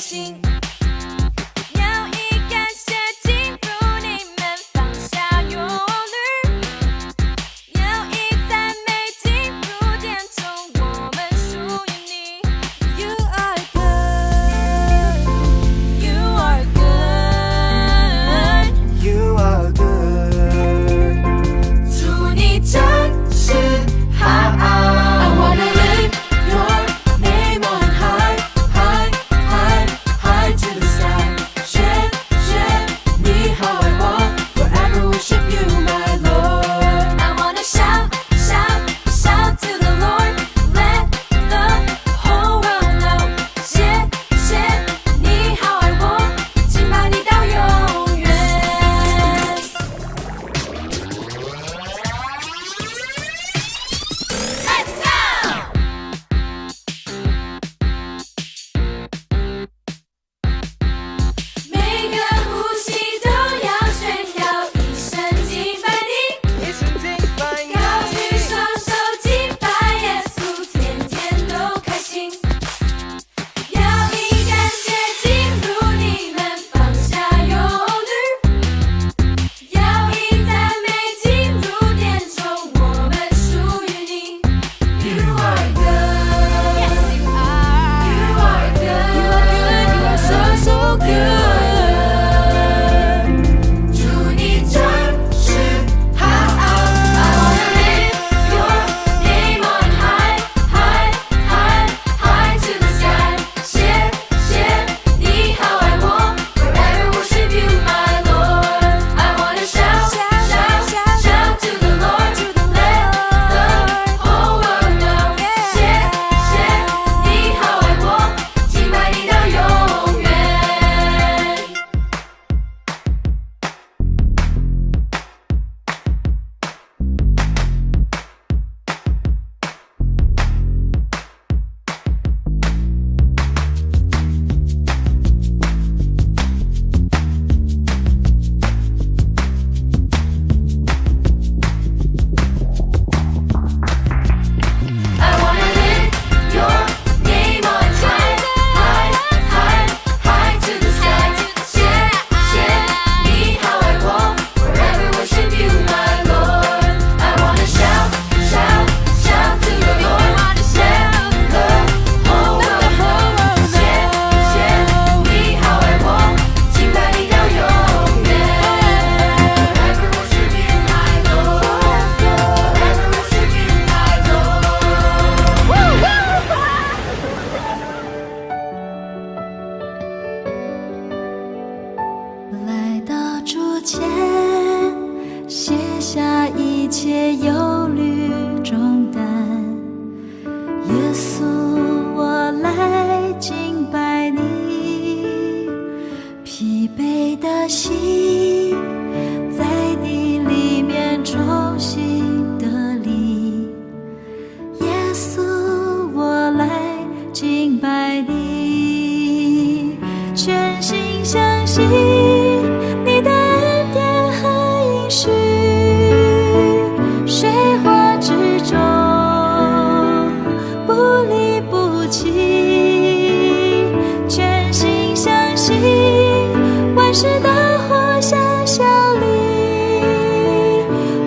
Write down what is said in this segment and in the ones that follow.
心。要以感谢进入你们，放下忧虑。要以赞美进入殿中，我们属于你。You are good, you are good, You are good. 祝你真是好。I wanna lift your name on high, high, high, high to the sky. 谢你好爱我 forever worship you, my Lord. I wanna shout, shout, shout to the Lord. Let the whole world know. 谢你好爱我，敬拜你到永远。Let's go! 每个呼吸都要炫耀，一生敬拜你，一生敬拜你，高举双手敬拜耶稣，天天都开心。要以感谢进入你们，放下忧虑。要以赞美进入殿中，我们属于你。You are good, yes you are. You are good, you are good, you are so so good. 祝你真是好。I wanna lift your name on high, high, high, high to the sky. 谢你好爱我 forever worship you, my Lord. I wanna shout, shout, shout to the Lord. Let the whole world know. 谢你好爱我，敬拜你到永远。I wanna lift your name on high, high, high, high to the sky. 谢你好爱我 forever worship you, my Lord. I wanna shout, shout, shout to the Lord. Let the whole world know. 谢你好爱我，敬拜你到永远。Forever worship you, my Lord. Forever worship you, my Lord. 来到主前，卸下一切忧虑重担。耶稣，我来敬拜你，疲惫的心在你里面重新得力。耶稣，我来敬拜你，全心相信你的恩典和应许，水火之中不离不弃，全心相信万事都互相效力，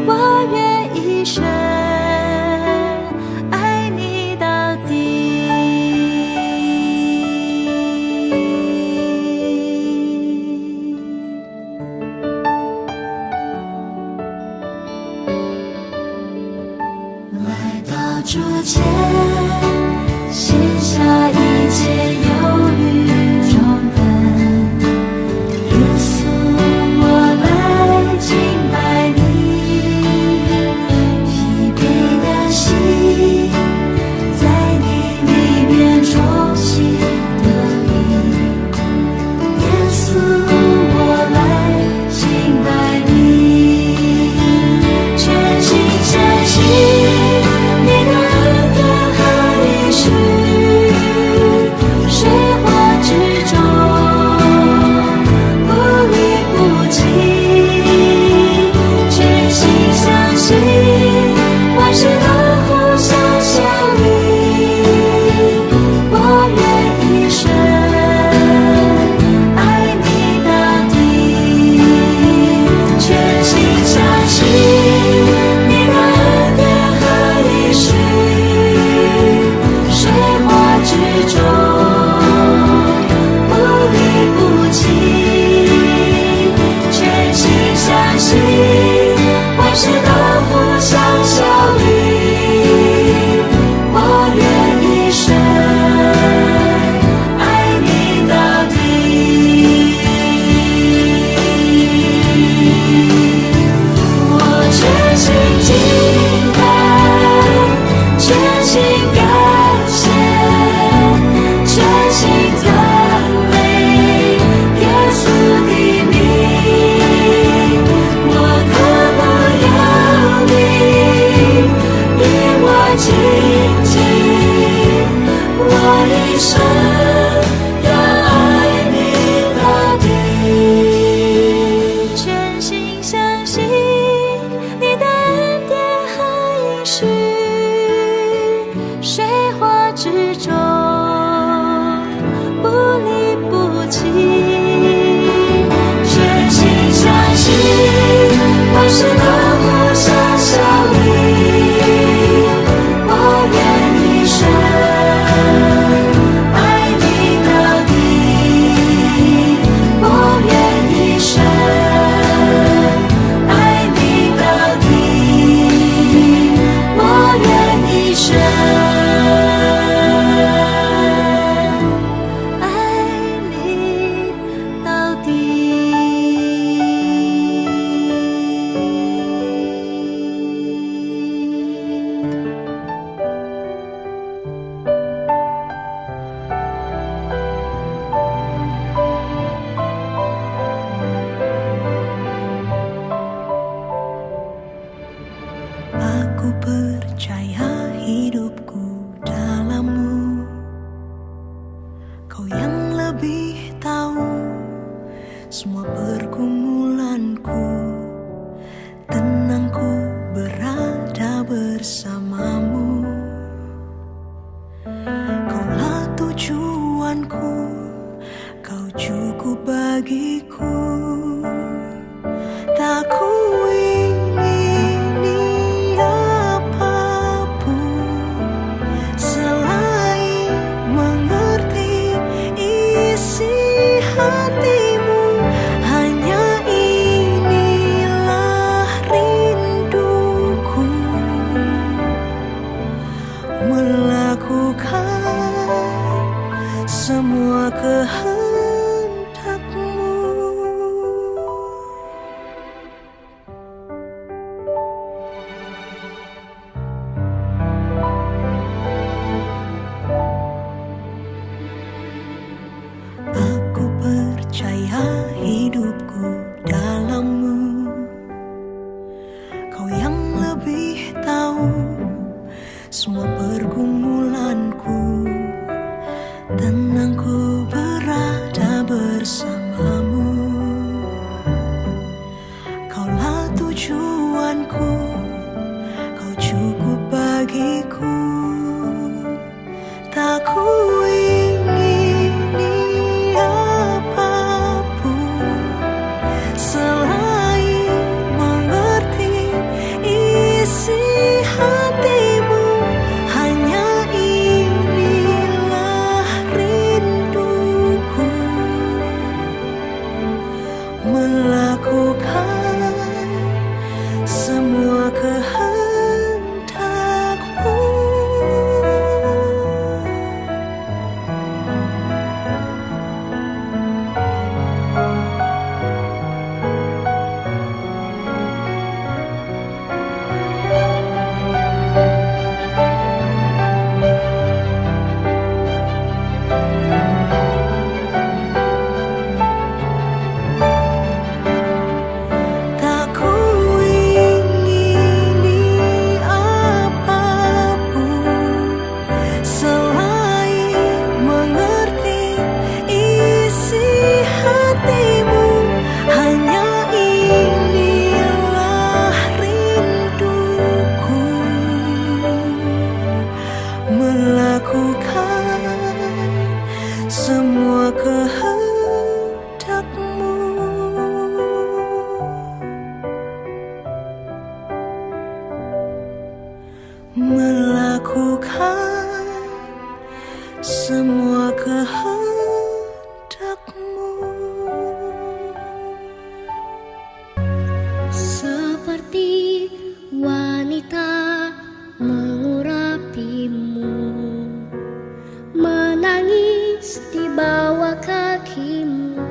我愿一生爱你到底。来到主前，卸下一切忧虑重担。耶稣，我来敬拜你，疲惫的心在你里面重新得力。耶稣，我来敬拜你，全心相信你的恩典和应许。是那么想象你，我愿一生爱你到底，我愿一生爱你到底，我愿一生爱你到底。Aku percaya hidupku dalam-Mu, Kau yang lebih tahu semua pergumulanku. Tenangku berada bersama-Mu, Kaulah tujuanku, Kau cukup bagiku. Tak ku ingini apapun selain mengerti isi hatimu. Hanya inilah rinduku, melakukan semua kehendak-Mu. Aku percaya hidupku dalam-Mu, Kau yang lebih tahu semua pergumulanku. Tenangku berada bersama-Mu, Kaulah tujuanku, Kau cukup bagiku. Tak ku ingini apapun selain mengerti isi hatimu. Hanya inilah rinduku, melakukan semua kehendak-Mu. Tak ku ingini apapun selain mengerti isi hatimu. Hanya inilah rinduku, melakukan semua kehendak-Mu. Melakukan semua kehendak-Mu. Seperti wanita mengurapimu, menangis di bawah kaki-Mu.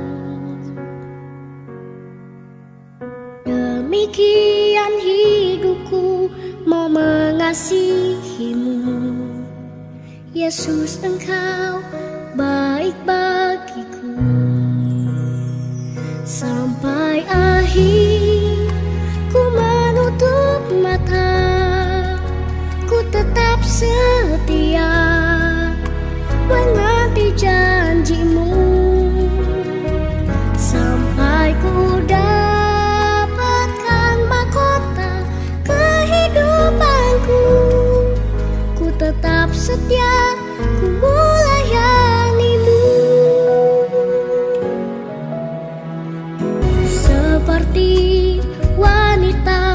Demikian hidupku mau mengasihi-Mu. Yesus, Engkau baik bagiku. Sampai akhir ku menutup mata, ku tetap setia menanti janji-Mu. Sampai ku dapatkan mahkota kehidupanku, ku tetap setia, ku melayani-Mu. Seperti wanita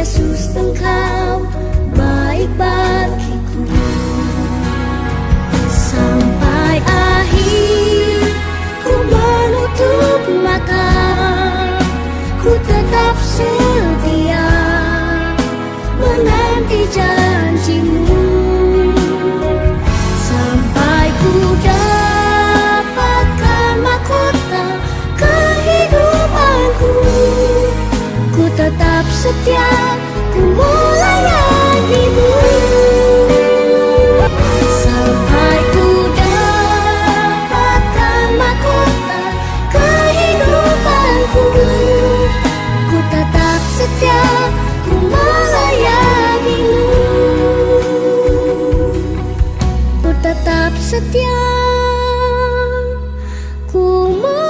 Yesus Engkau baik bagiku. Sampai akhir ku menutup mata, ku tetap setia menanti janjimu. Sampai ku dapatkan mahkota kehidupanku, ku tetap setia, ku melayanimu. Sampai ku dapatkan mahkota kehidupanku, ku tetap setia, ku melayanimu. Ku tetap setia, ku melayanimu.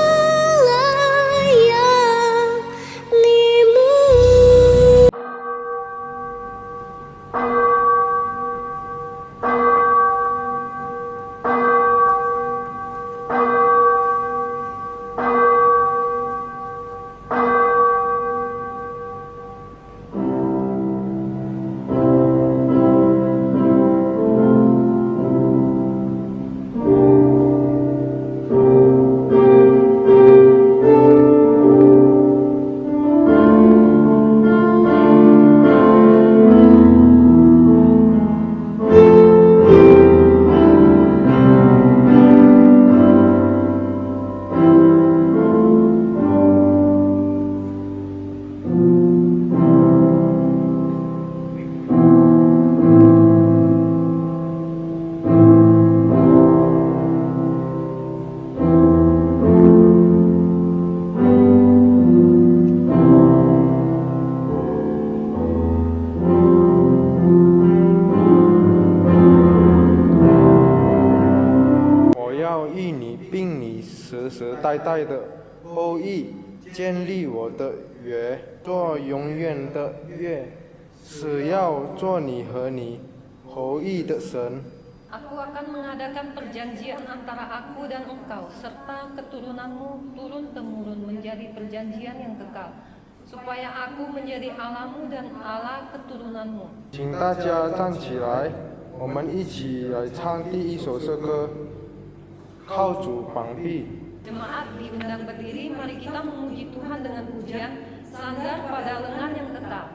世世代代的后裔，建立我的约，做永远的约，是要做你和你后裔的神。 Aku akan mengadakan perjanjian antara aku dan engkau serta keturunanmu turun-temurun menjadi perjanjian yang kekal, supaya aku menjadi Allahmu dan Allah keturunanmu. 请大家站起来，我们一起来唱第一首诗歌，靠主膀臂。 Jemaat diundang berdiri, mari kita memuji Tuhan dengan pujian sandar pada lengan yang kekal.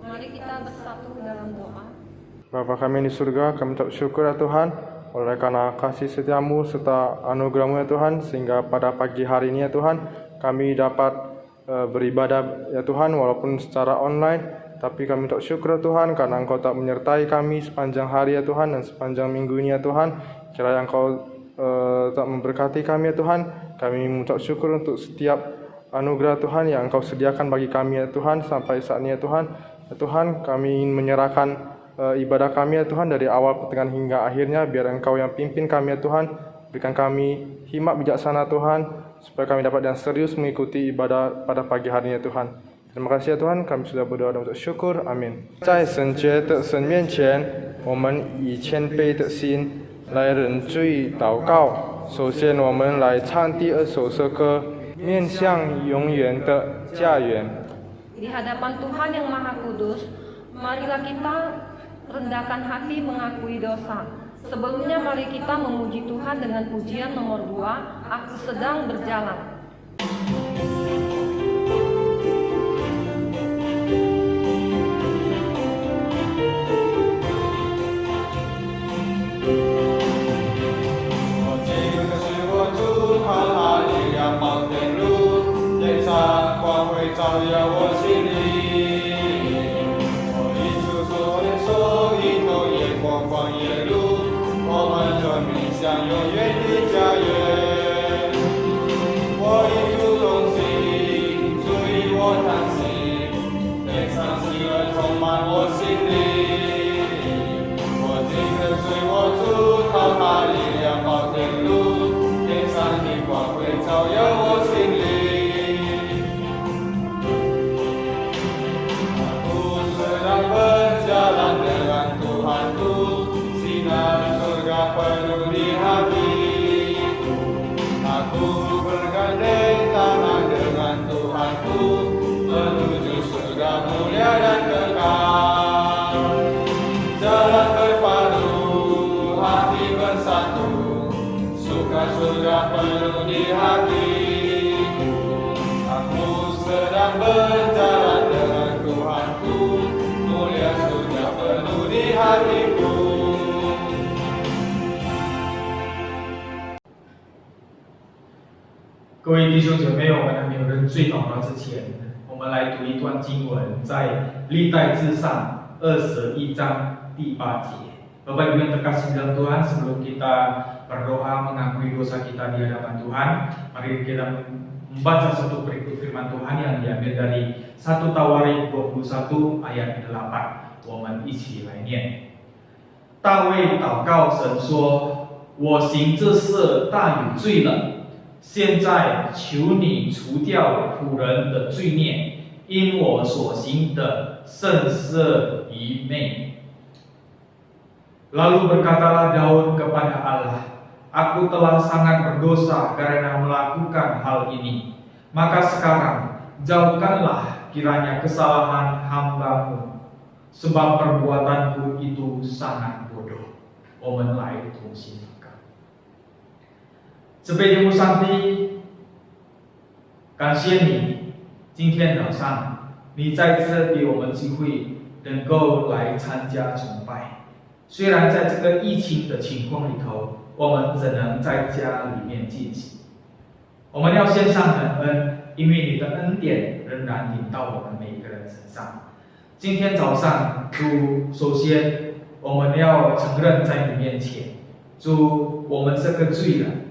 Mari kita bersatu dalam doa. Bapa kami di surga, kami ucap syukur ya Tuhan, oleh karena kasih setiamu serta anugerahmu ya Tuhan, sehingga pada pagi hari ini ya Tuhan, kami dapat beribadah ya Tuhan walaupun secara online. Tapi kami tak syukur Tuhan karena Engkau tak menyertai kami sepanjang hari ya Tuhan dan sepanjang minggu ini ya Tuhan. Kiranya Engkau tak memberkati kami ya Tuhan. Kami mengucap syukur untuk setiap anugerah Tuhan yang Engkau sediakan bagi kami ya Tuhan sampai saat ini ya Tuhan. Ya Tuhan, kami ingin menyerahkan ibadah kami ya Tuhan dari awal pertengahan hingga akhirnya. Biar Engkau yang pimpin kami ya Tuhan. Berikan kami hikmat bijaksana Tuhan supaya kami dapat dan serius mengikuti ibadah pada pagi hari ini ya Tuhan. Terima kasih ya Tuhan, kami sudah berdoa dan mengucap syukur. Amin. 在神觉的神面前，我们以谦卑的心来认罪祷告。首先，我们来唱第2首诗歌，面向永远的家园。 Di hadapan Tuhan yang Maha Kudus, marilah kita rendahkan hati mengakui dosa. Sebelumnya mari kita memuji Tuhan dengan pujian nomor 2, Aku Sedang Berjalan. 照耀我心里，我一出所念所一头也光光也路，我们就面向永远的家园。我一出动心，足以我叹息，悲伤喜乐充满我心里。我紧跟随我主，靠他力量保天路，天上的光辉照耀我心里。 Berjalan dengan Tuhanku, sinar surga penuh di hatiku. Aku bergandeng tangan dengan Tuhanku, menuju surga mulia dan kekal. Jalan berpadu, hati bersatu, suka surga penuh di hatiku. Aku sedang berjalan dengan Tuhanku. Mulia surga penuh di hatiku. 各位弟兄姐妹，我们还没有认罪祷告之前，我们来读一段经文，在历代志上21章第8节。Bapak Ibu yang terkasih dalam Tuhan, sebelum kita berdoa mengakui dosa kita di hadapan Tuhan, mari kita membaca satu berikut firman Tuhan yang diambil dari 1 Tawarik 21 ayat 8，我们一起来念。大卫祷告神说：“我行这事大有罪了，现在求你除掉仆人的罪孽，因我所行的甚是愚昧。” Lalu berkatalah Daud kepada Allah, "Aku telah sangat berdosa karena melakukan hal ini. Maka sekarang jauhkanlah kiranya kesalahan hamba-Mu, sebab perbuatanku itu sangat bodoh." 我们来同心祷告。慈悲天父上帝，感谢你，今天早上你再次给我们机会，能够来参加崇拜。虽然在这个疫情的情况里头，我们只能在家里面进行，我们要献上感恩，因为你的恩典仍然临到我们每一个人身上。今天早上，主，首先我们要承认在你面前，主，我们是个罪人，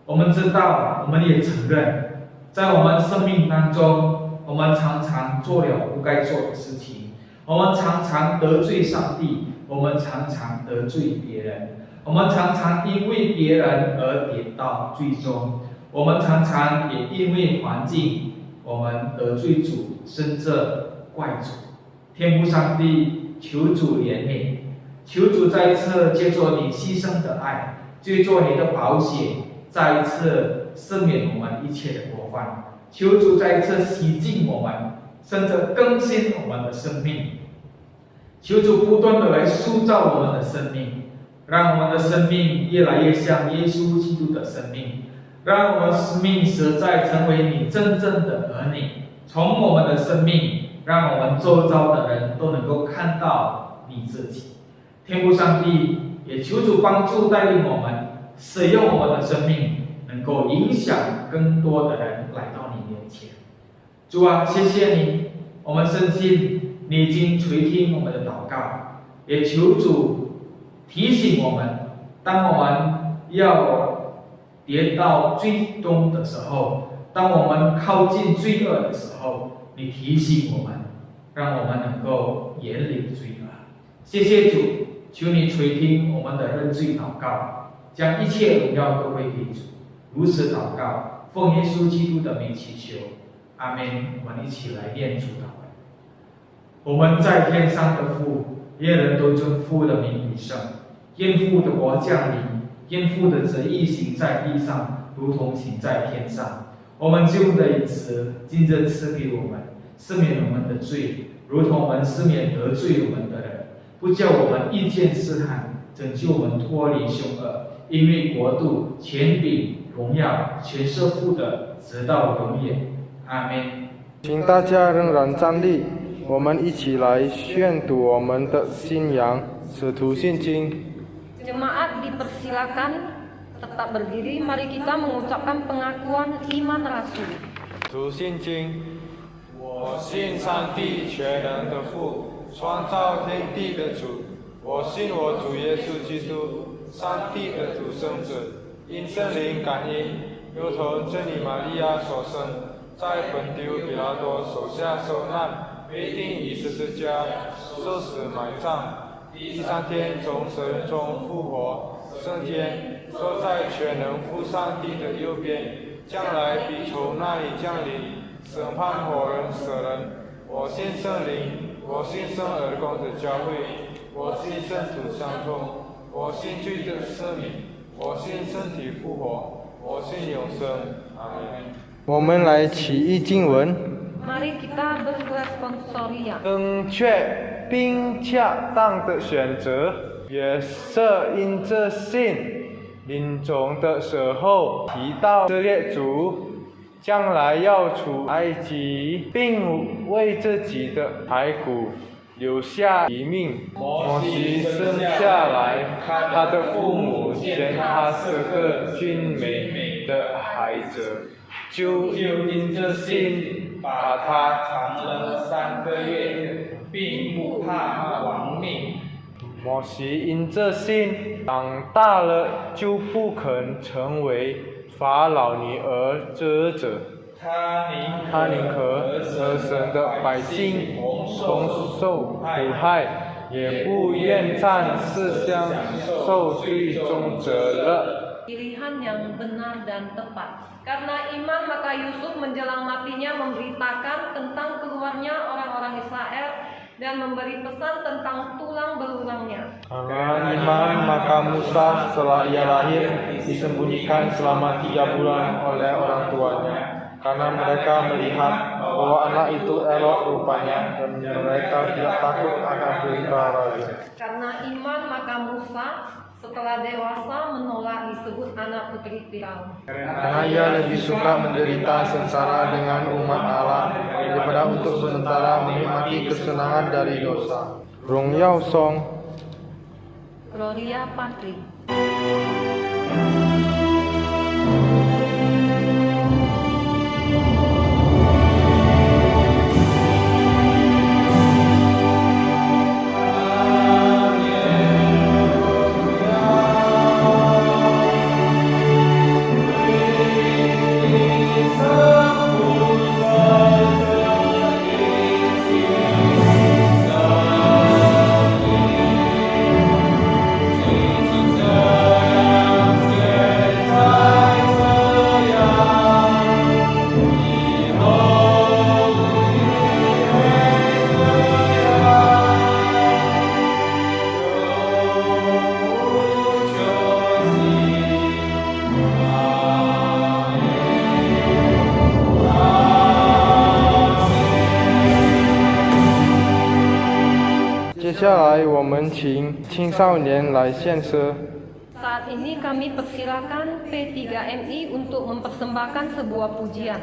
我们知道，我们也承认，在我们生命当中，我们常常做了不该做的事情，我们常常得罪上帝。我们常常得罪别人，我们常常因为别人而跌到最终，我们常常也因为环境，我们得罪主，甚至怪主。天父上帝，求主怜悯，求主再一次借着你牺牲的爱，借着你的宝血，再一次赦免我们一切的过犯。求主再一次洗净我们，甚至更新我们的生命。求主不断的来塑造我们的生命，让我们的生命越来越像耶稣基督的生命，让我们生命实在成为你真正的儿女。从我们的生命，让我们周遭的人都能够看到你自己。天父上帝，也求主帮助带领我们，使用我们的生命，能够影响更多的人来到你面前。主啊，谢谢你，我们深信你已经垂听我们的祷告，也求主提醒我们，当我们要跌到最终的时候，当我们靠近罪恶的时候，你提醒我们，让我们能够远离罪恶。谢谢主，求你垂听我们的认罪祷告，将一切荣耀都归给主。如此祷告，奉耶稣基督的名祈求，阿门。我们一起来念主祷文。我们在天上的父，愿人都尊父的名为圣。愿父的国降临，愿父的旨意行在地上，如同行在天上。我们救的饮食，今日赐给我们，赦免我们的罪，如同我们赦免得罪我们的人，不叫我们遇见试探，拯救我们脱离凶恶。因为国度、权柄、荣耀，全是父的，直到永远。阿门。请大家仍然站立，我们一起来宣读我们的信仰《使徒信经》。 Jemaat dipersilakan tetap berdiri. Mari kita mengucapkan pengakuan iman rasul. 主信经，我信上帝全能的父，创造天地的主。我信我主耶稣基督，上帝的独生子，因圣灵感应，又从真理玛利亚所生，在本丢比拉多手下受难，被钉于十字架，受死埋葬。第三天从死人中复活，升天，坐在全能父上帝的右边，将来必从那里降临，审判活人死人。我信圣灵，我信生而共的教会，我信圣徒相通，我信罪的赦免，我信身体复活，我信永生。阿门。我们来起译经文。 Mari kita berresponsoria. 正确并恰当的选择，也是因这信临终的时候提到以色列族将来要出埃及，并为自己的骸骨留下遗命。摩西生下来，他的父母见他是个俊美的孩子，就因这信。 把他藏了3个月，并不怕亡命。摩西因这信长大了，就不肯成为法老女儿遮者。他宁可和神的百姓同受苦害，也不愿暂时享受最终责任。 Pilihan yang benar dan tepat. Karena iman maka Yusuf menjelang matinya memberitakan tentang keluarnya orang-orang Israel dan memberi pesan tentang tulang belulangnya. Karena iman maka Musa setelah ia lahir disembunyikan selama 3 bulan oleh orang tuanya. Karena mereka melihat bahwa anak itu elok rupanya dan mereka tidak takut akan perintah raja. Karena iman maka Musa setelah dewasa menolak disebut anak putri Firaun. Karena ia lebih suka menderita sengsara dengan umat Allah daripada untuk sementara menikmati kesenangan dari dosa. Rongyao Song. Gloria Patri. Saat ini kami persilakan P3MI untuk mempersembahkan sebuah pujian.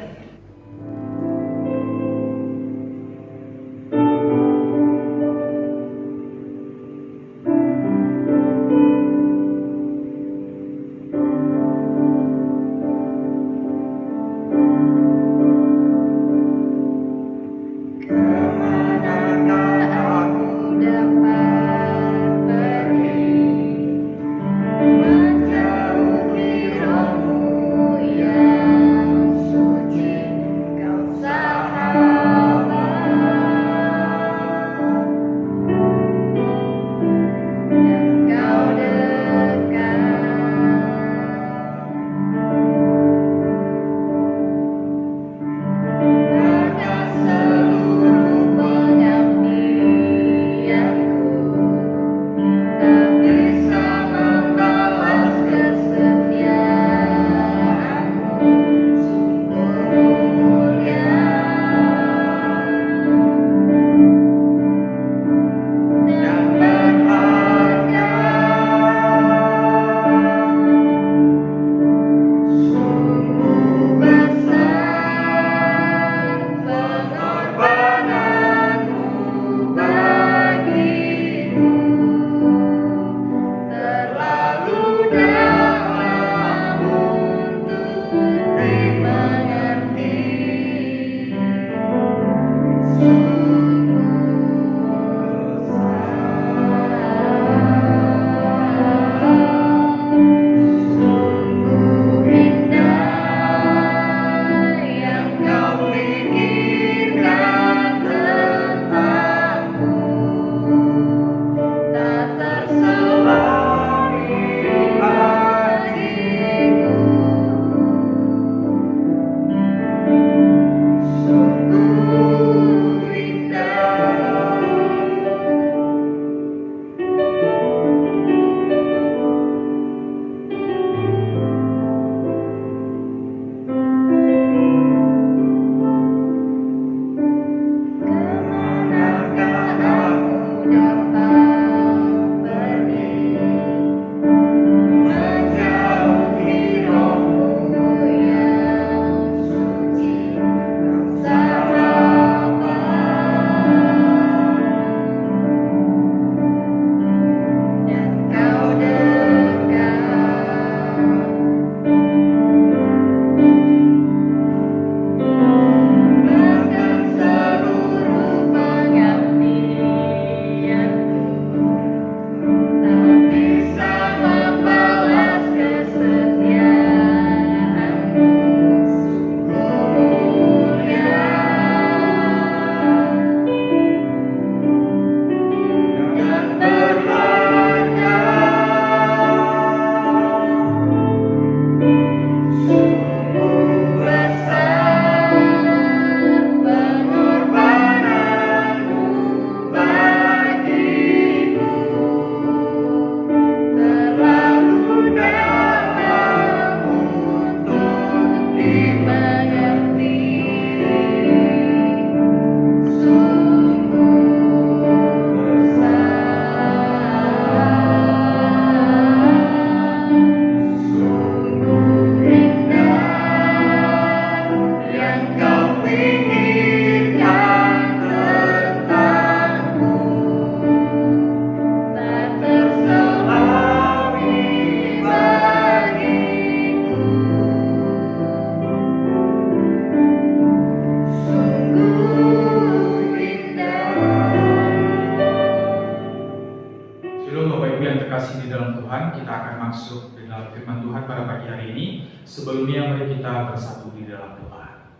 terkasih di dalam Tuhan, kita akan masuk di dalam firman Tuhan pada pagi hari ini. Sebelumnya mari kita bersatu di dalam doa.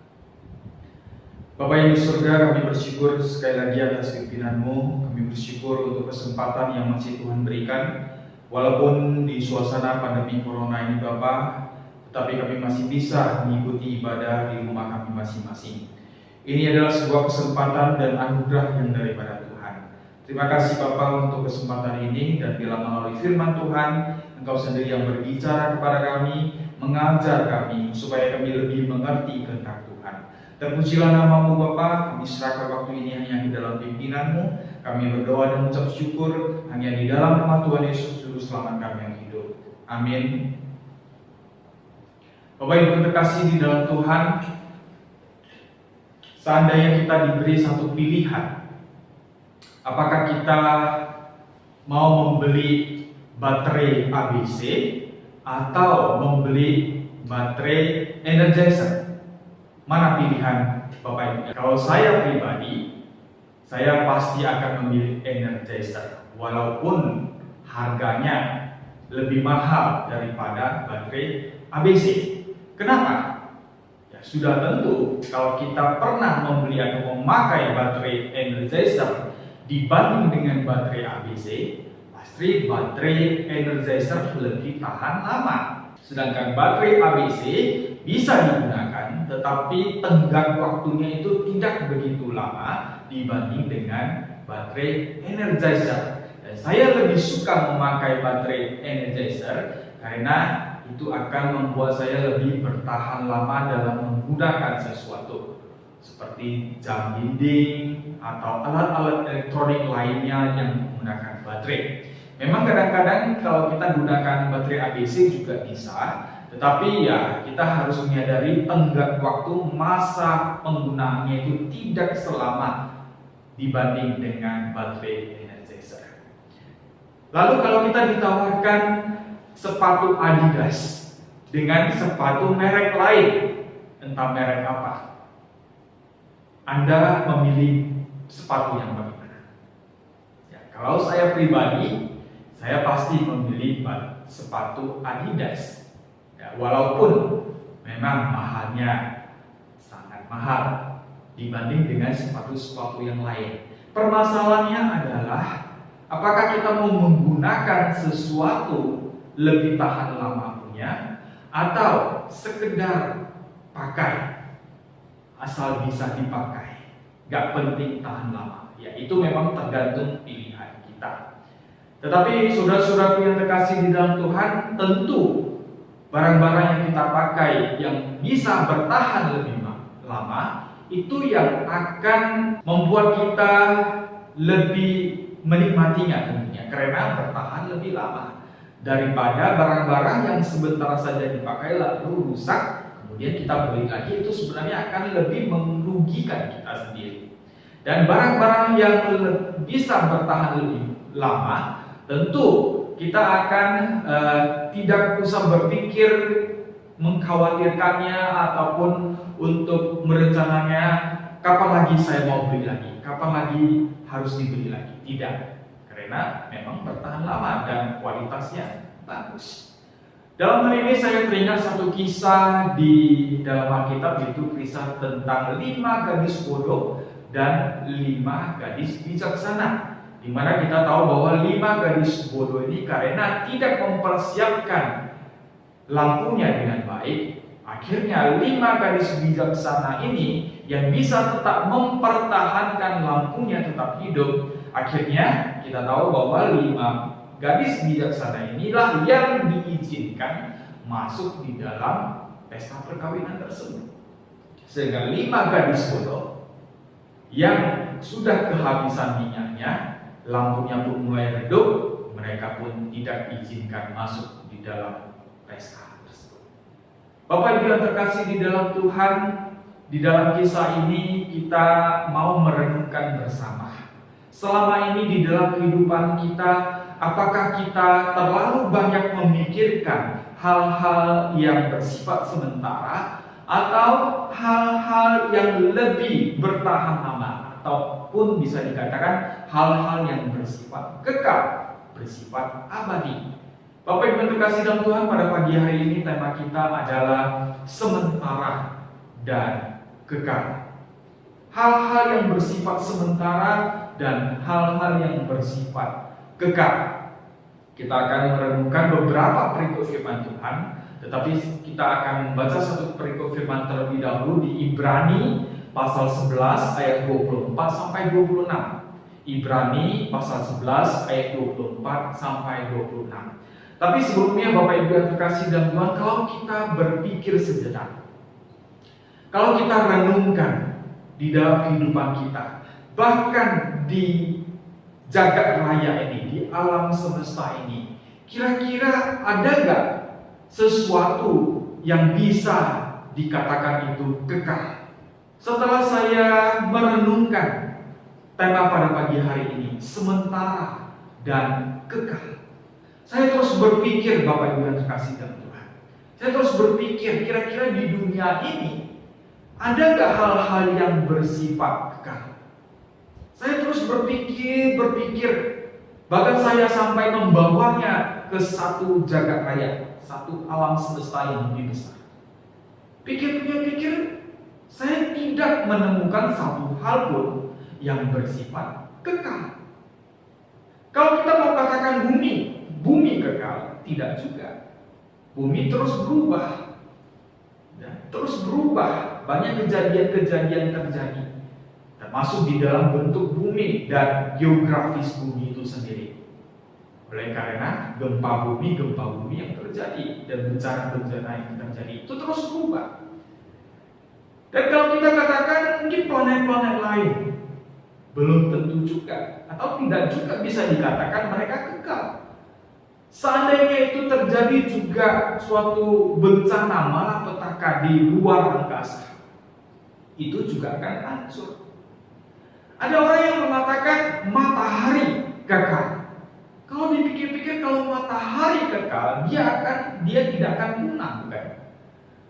Bapa yang di surga, kami bersyukur sekali lagi atas pimpinanmu. Kami bersyukur untuk kesempatan yang masih Tuhan berikan. Walaupun di suasana pandemi corona ini Bapa, tetapi kami masih bisa mengikuti ibadah di rumah kami masing-masing. Ini adalah sebuah kesempatan dan anugerah yang daripada Tuhan. Terima kasih Bapa untuk kesempatan ini, dan bila melalui firman Tuhan, Engkau sendiri yang berbicara kepada kami, mengajar kami, supaya kami lebih mengerti kehendak Tuhan. Terpujilah namamu Bapa, kami serahkan waktu ini hanya di dalam pimpinanmu. Kami berdoa dan mengucap syukur hanya di dalam nama Tuhan Yesus Juru Selamat kami yang hidup. Amin. Bapak Ibu terkasih di dalam Tuhan, seandainya kita diberi satu pilihan, apakah kita mau membeli baterai ABC atau membeli baterai Energizer? Mana pilihan Bapak Ibu? Kalau saya pribadi, saya pasti akan memilih Energizer, walaupun harganya lebih mahal daripada baterai ABC. Kenapa? Ya sudah tentu kalau kita pernah membeli atau memakai baterai Energizer dibanding dengan baterai ABC, pasti baterai Energizer lebih tahan lama. Sedangkan baterai ABC bisa digunakan, tetapi tenggat waktunya itu tidak begitu lama dibanding dengan baterai Energizer. Dan saya lebih suka memakai baterai Energizer karena itu akan membuat saya lebih bertahan lama dalam menggunakan sesuatu seperti jam dinding atau alat-alat elektronik lainnya yang menggunakan baterai. Memang kadang-kadang kalau kita gunakan baterai ABC juga bisa, tetapi ya kita harus menyadari tenggat waktu masa penggunaannya itu tidak selama dibanding dengan baterai Energizer. Lalu kalau kita ditawarkan sepatu Adidas dengan sepatu merek lain, entah merek apa, Anda memilih sepatu yang bagaimana? Ya, kalau saya pribadi, saya pasti memilih sepatu Adidas. Ya, walaupun memang mahalnya sangat mahal dibanding dengan sepatu-sepatu yang lain. Permasalahannya adalah apakah kita mau menggunakan sesuatu lebih tahan lama punya atau sekedar pakai asal bisa dipakai, gak penting tahan lama. Ya itu memang tergantung pilihan kita. Tetapi saudara-saudaraku yang terkasih di dalam Tuhan, tentu barang-barang yang kita pakai yang bisa bertahan lebih lama itu yang akan membuat kita lebih menikmatinya tentunya, karena bertahan lebih lama daripada barang-barang yang sebentar saja dipakai lalu rusak kemudian kita beli lagi. Itu sebenarnya akan lebih merugikan kita sendiri. Dan barang-barang yang bisa bertahan lebih lama, tentu kita akan tidak usah berpikir mengkhawatirkannya ataupun untuk merencananya kapan lagi saya mau beli lagi, kapan lagi harus dibeli lagi. Tidak, karena memang bertahan lama dan kualitasnya bagus. Dalam hal ini saya teringat satu kisah di dalam Alkitab, yaitu kisah tentang 5 gadis bodoh dan 5 gadis bijaksana. Di mana kita tahu bahwa 5 gadis bodoh ini karena tidak mempersiapkan lampunya dengan baik, akhirnya 5 gadis bijaksana ini yang bisa tetap mempertahankan lampunya tetap hidup, akhirnya kita tahu bahwa 5 gadis bijaksana inilah yang diizinkan masuk di dalam pesta perkawinan tersebut. Sehingga 5 gadis bodoh yang sudah kehabisan minyaknya, lampunya pun mulai redup, mereka pun tidak diizinkan masuk di dalam pesta tersebut. Bapak Ibu yang terkasih di dalam Tuhan, di dalam kisah ini kita mau merenungkan bersama. Selama ini di dalam kehidupan kita, apakah kita terlalu banyak memikirkan hal-hal yang bersifat sementara atau hal-hal yang lebih bertahan lama, ataupun bisa dikatakan hal-hal yang bersifat kekal, bersifat abadi? Bapak Ibu yang terkasih dalam Tuhan, pada pagi hari ini tema kita adalah sementara dan kekal. Hal-hal yang bersifat sementara dan hal-hal yang bersifat kekal. Kita akan merenungkan beberapa perikop firman Tuhan, tetapi kita akan membaca satu perikop firman terlebih dahulu di Ibrani pasal 11 ayat 24 sampai 26. Ibrani pasal 11 ayat 24 sampai 26. Tapi sebelumnya Bapak Ibu yang terkasih dalam Tuhan, kalau kita berpikir sejenak, kalau kita renungkan di dalam kehidupan kita, bahkan di jagat raya ini, di alam semesta ini, kira-kira ada nggak sesuatu yang bisa dikatakan itu kekal? Setelah saya merenungkan tema pada pagi hari ini, sementara dan kekal, saya terus berpikir, Bapak Ibu yang terkasih dalam Tuhan, saya terus berpikir, kira-kira di dunia ini ada nggak hal-hal yang bersifat kekal? Saya terus berpikir. Bahkan saya sampai membawanya ke satu jagat raya, satu alam semesta yang lebih besar. Pikir, saya tidak menemukan satu hal pun yang bersifat kekal. Kalau kita mau katakan bumi kekal, tidak juga. Bumi terus berubah. Banyak kejadian-kejadian terjadi, termasuk di dalam bentuk bumi dan geografis bumi itu sendiri. Oleh karena gempa bumi yang terjadi dan bencana-bencana yang terjadi itu terus berubah. Dan kalau kita katakan mungkin planet-planet lain, belum tentu juga, atau tidak juga bisa dikatakan mereka kekal. Seandainya itu terjadi juga suatu bencana malapetaka di luar angkasa, itu juga akan hancur. Ada orang yang mengatakan matahari kekal. Kalau dipikir-pikir, kalau matahari kekal, dia tidak akan punah, bukan?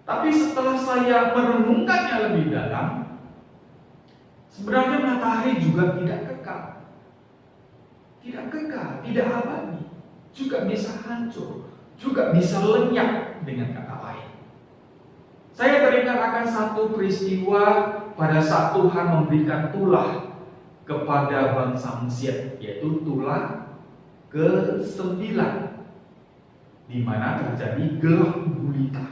Tapi setelah saya merenungkannya lebih dalam, sebenarnya matahari juga tidak kekal. Tidak abadi. Juga bisa hancur, juga bisa lenyap dengan kata lain. Saya teringat akan satu peristiwa pada saat Tuhan memberikan tulah kepada bangsa Mesir, yaitu tulah ke-9, di mana terjadi gelap gulita.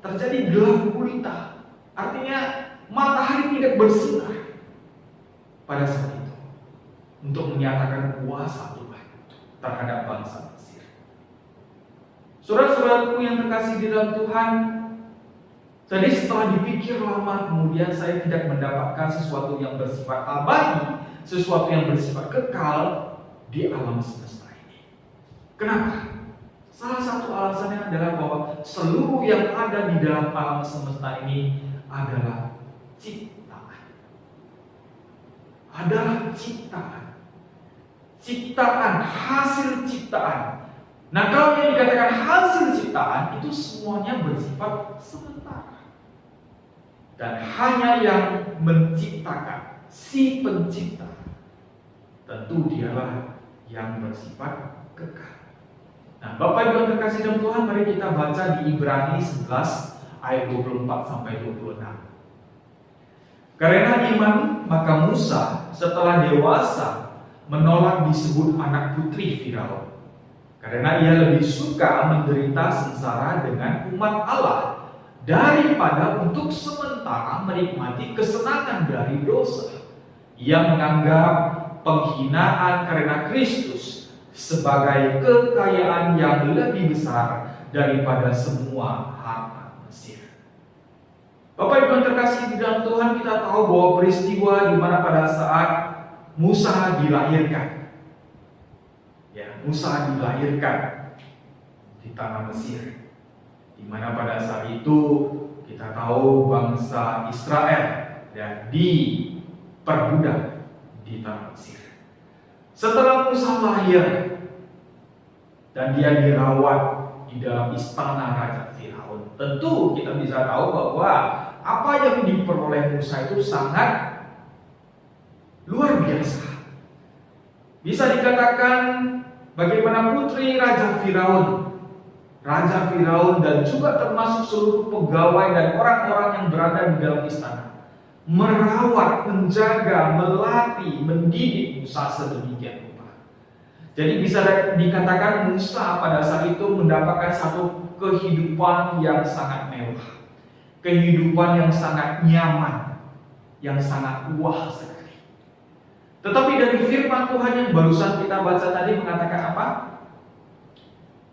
Terjadi gelap gulita, artinya matahari tidak bersinar pada saat itu untuk menyatakan kuasa Tuhan terhadap bangsa Mesir. Saudara-saudaraku yang terkasih di dalam Tuhan, jadi setelah dipikir lama, kemudian saya tidak mendapatkan sesuatu yang bersifat abadi, sesuatu yang bersifat kekal di alam semesta ini. Kenapa? Salah satu alasannya adalah bahwa seluruh yang ada di dalam alam semesta ini adalah ciptaan, hasil ciptaan. Nah, kalau yang dikatakan hasil ciptaan itu semuanya bersifat sementara. Dan hanya yang menciptakan, si pencipta, tentu dialah yang bersifat kekal. Nah, Bapak Ibu yang terkasih dalam Tuhan, mari kita baca di Ibrani 11 ayat 24 sampai 26. Karena iman, maka Musa setelah dewasa menolak disebut anak putri Firaun, karena ia lebih suka menderita sengsara dengan umat Allah daripada untuk sementara menikmati kesenangan dari dosa. Ia menganggap penghinaan karena Kristus sebagai kekayaan yang lebih besar daripada semua harta Mesir. Bapak Ibu yang terkasih di dalam Tuhan, kita tahu bahwa peristiwa di mana pada saat Musa dilahirkan, Musa dilahirkan di tanah Mesir, di mana pada saat itu kita tahu bangsa Israel diperbudak di tanah Mesir. Setelah Musa lahir dan dia dirawat di dalam istana Raja Firaun, tentu kita bisa tahu bahwa apa yang diperoleh Musa itu sangat luar biasa. Bisa dikatakan bagaimana putri Raja Firaun dan juga termasuk seluruh pegawai dan orang-orang yang berada di dalam istana merawat, menjaga, melatih, mendidik Musa sedemikian rupa. Jadi bisa dikatakan Musa pada saat itu mendapatkan satu kehidupan yang sangat mewah, kehidupan yang sangat nyaman, yang sangat puas sekali. Tetapi dari firman Tuhan yang barusan kita baca tadi mengatakan apa?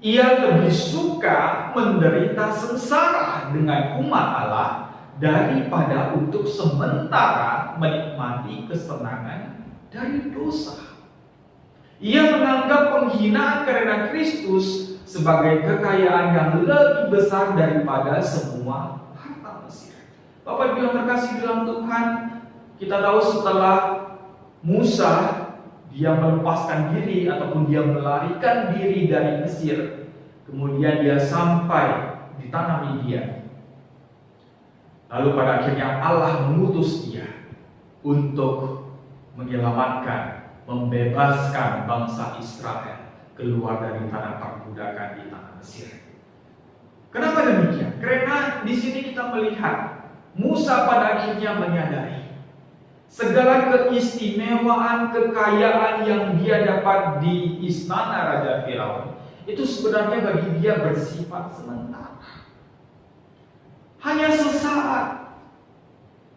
Ia lebih suka menderita sengsara dengan umat Allah daripada untuk sementara menikmati kesenangan dari dosa. Ia menganggap penghinaan karena Kristus sebagai kekayaan yang lebih besar daripada semua harta Mesir. Bapak Ibu yang terkasih dalam Tuhan, kita tahu setelah Musa dia melepaskan diri ataupun dia melarikan diri dari Mesir, kemudian dia sampai di tanah Midian. Lalu pada akhirnya Allah mengutus dia untuk menyelamatkan, membebaskan bangsa Israel keluar dari tanah perbudakan di tanah Mesir. Kenapa demikian? Karena di sini kita melihat Musa pada akhirnya menyadari segala keistimewaan, kekayaan yang dia dapat di istana Raja Firaun itu sebenarnya bagi dia bersifat sementara. Hanya sesaat.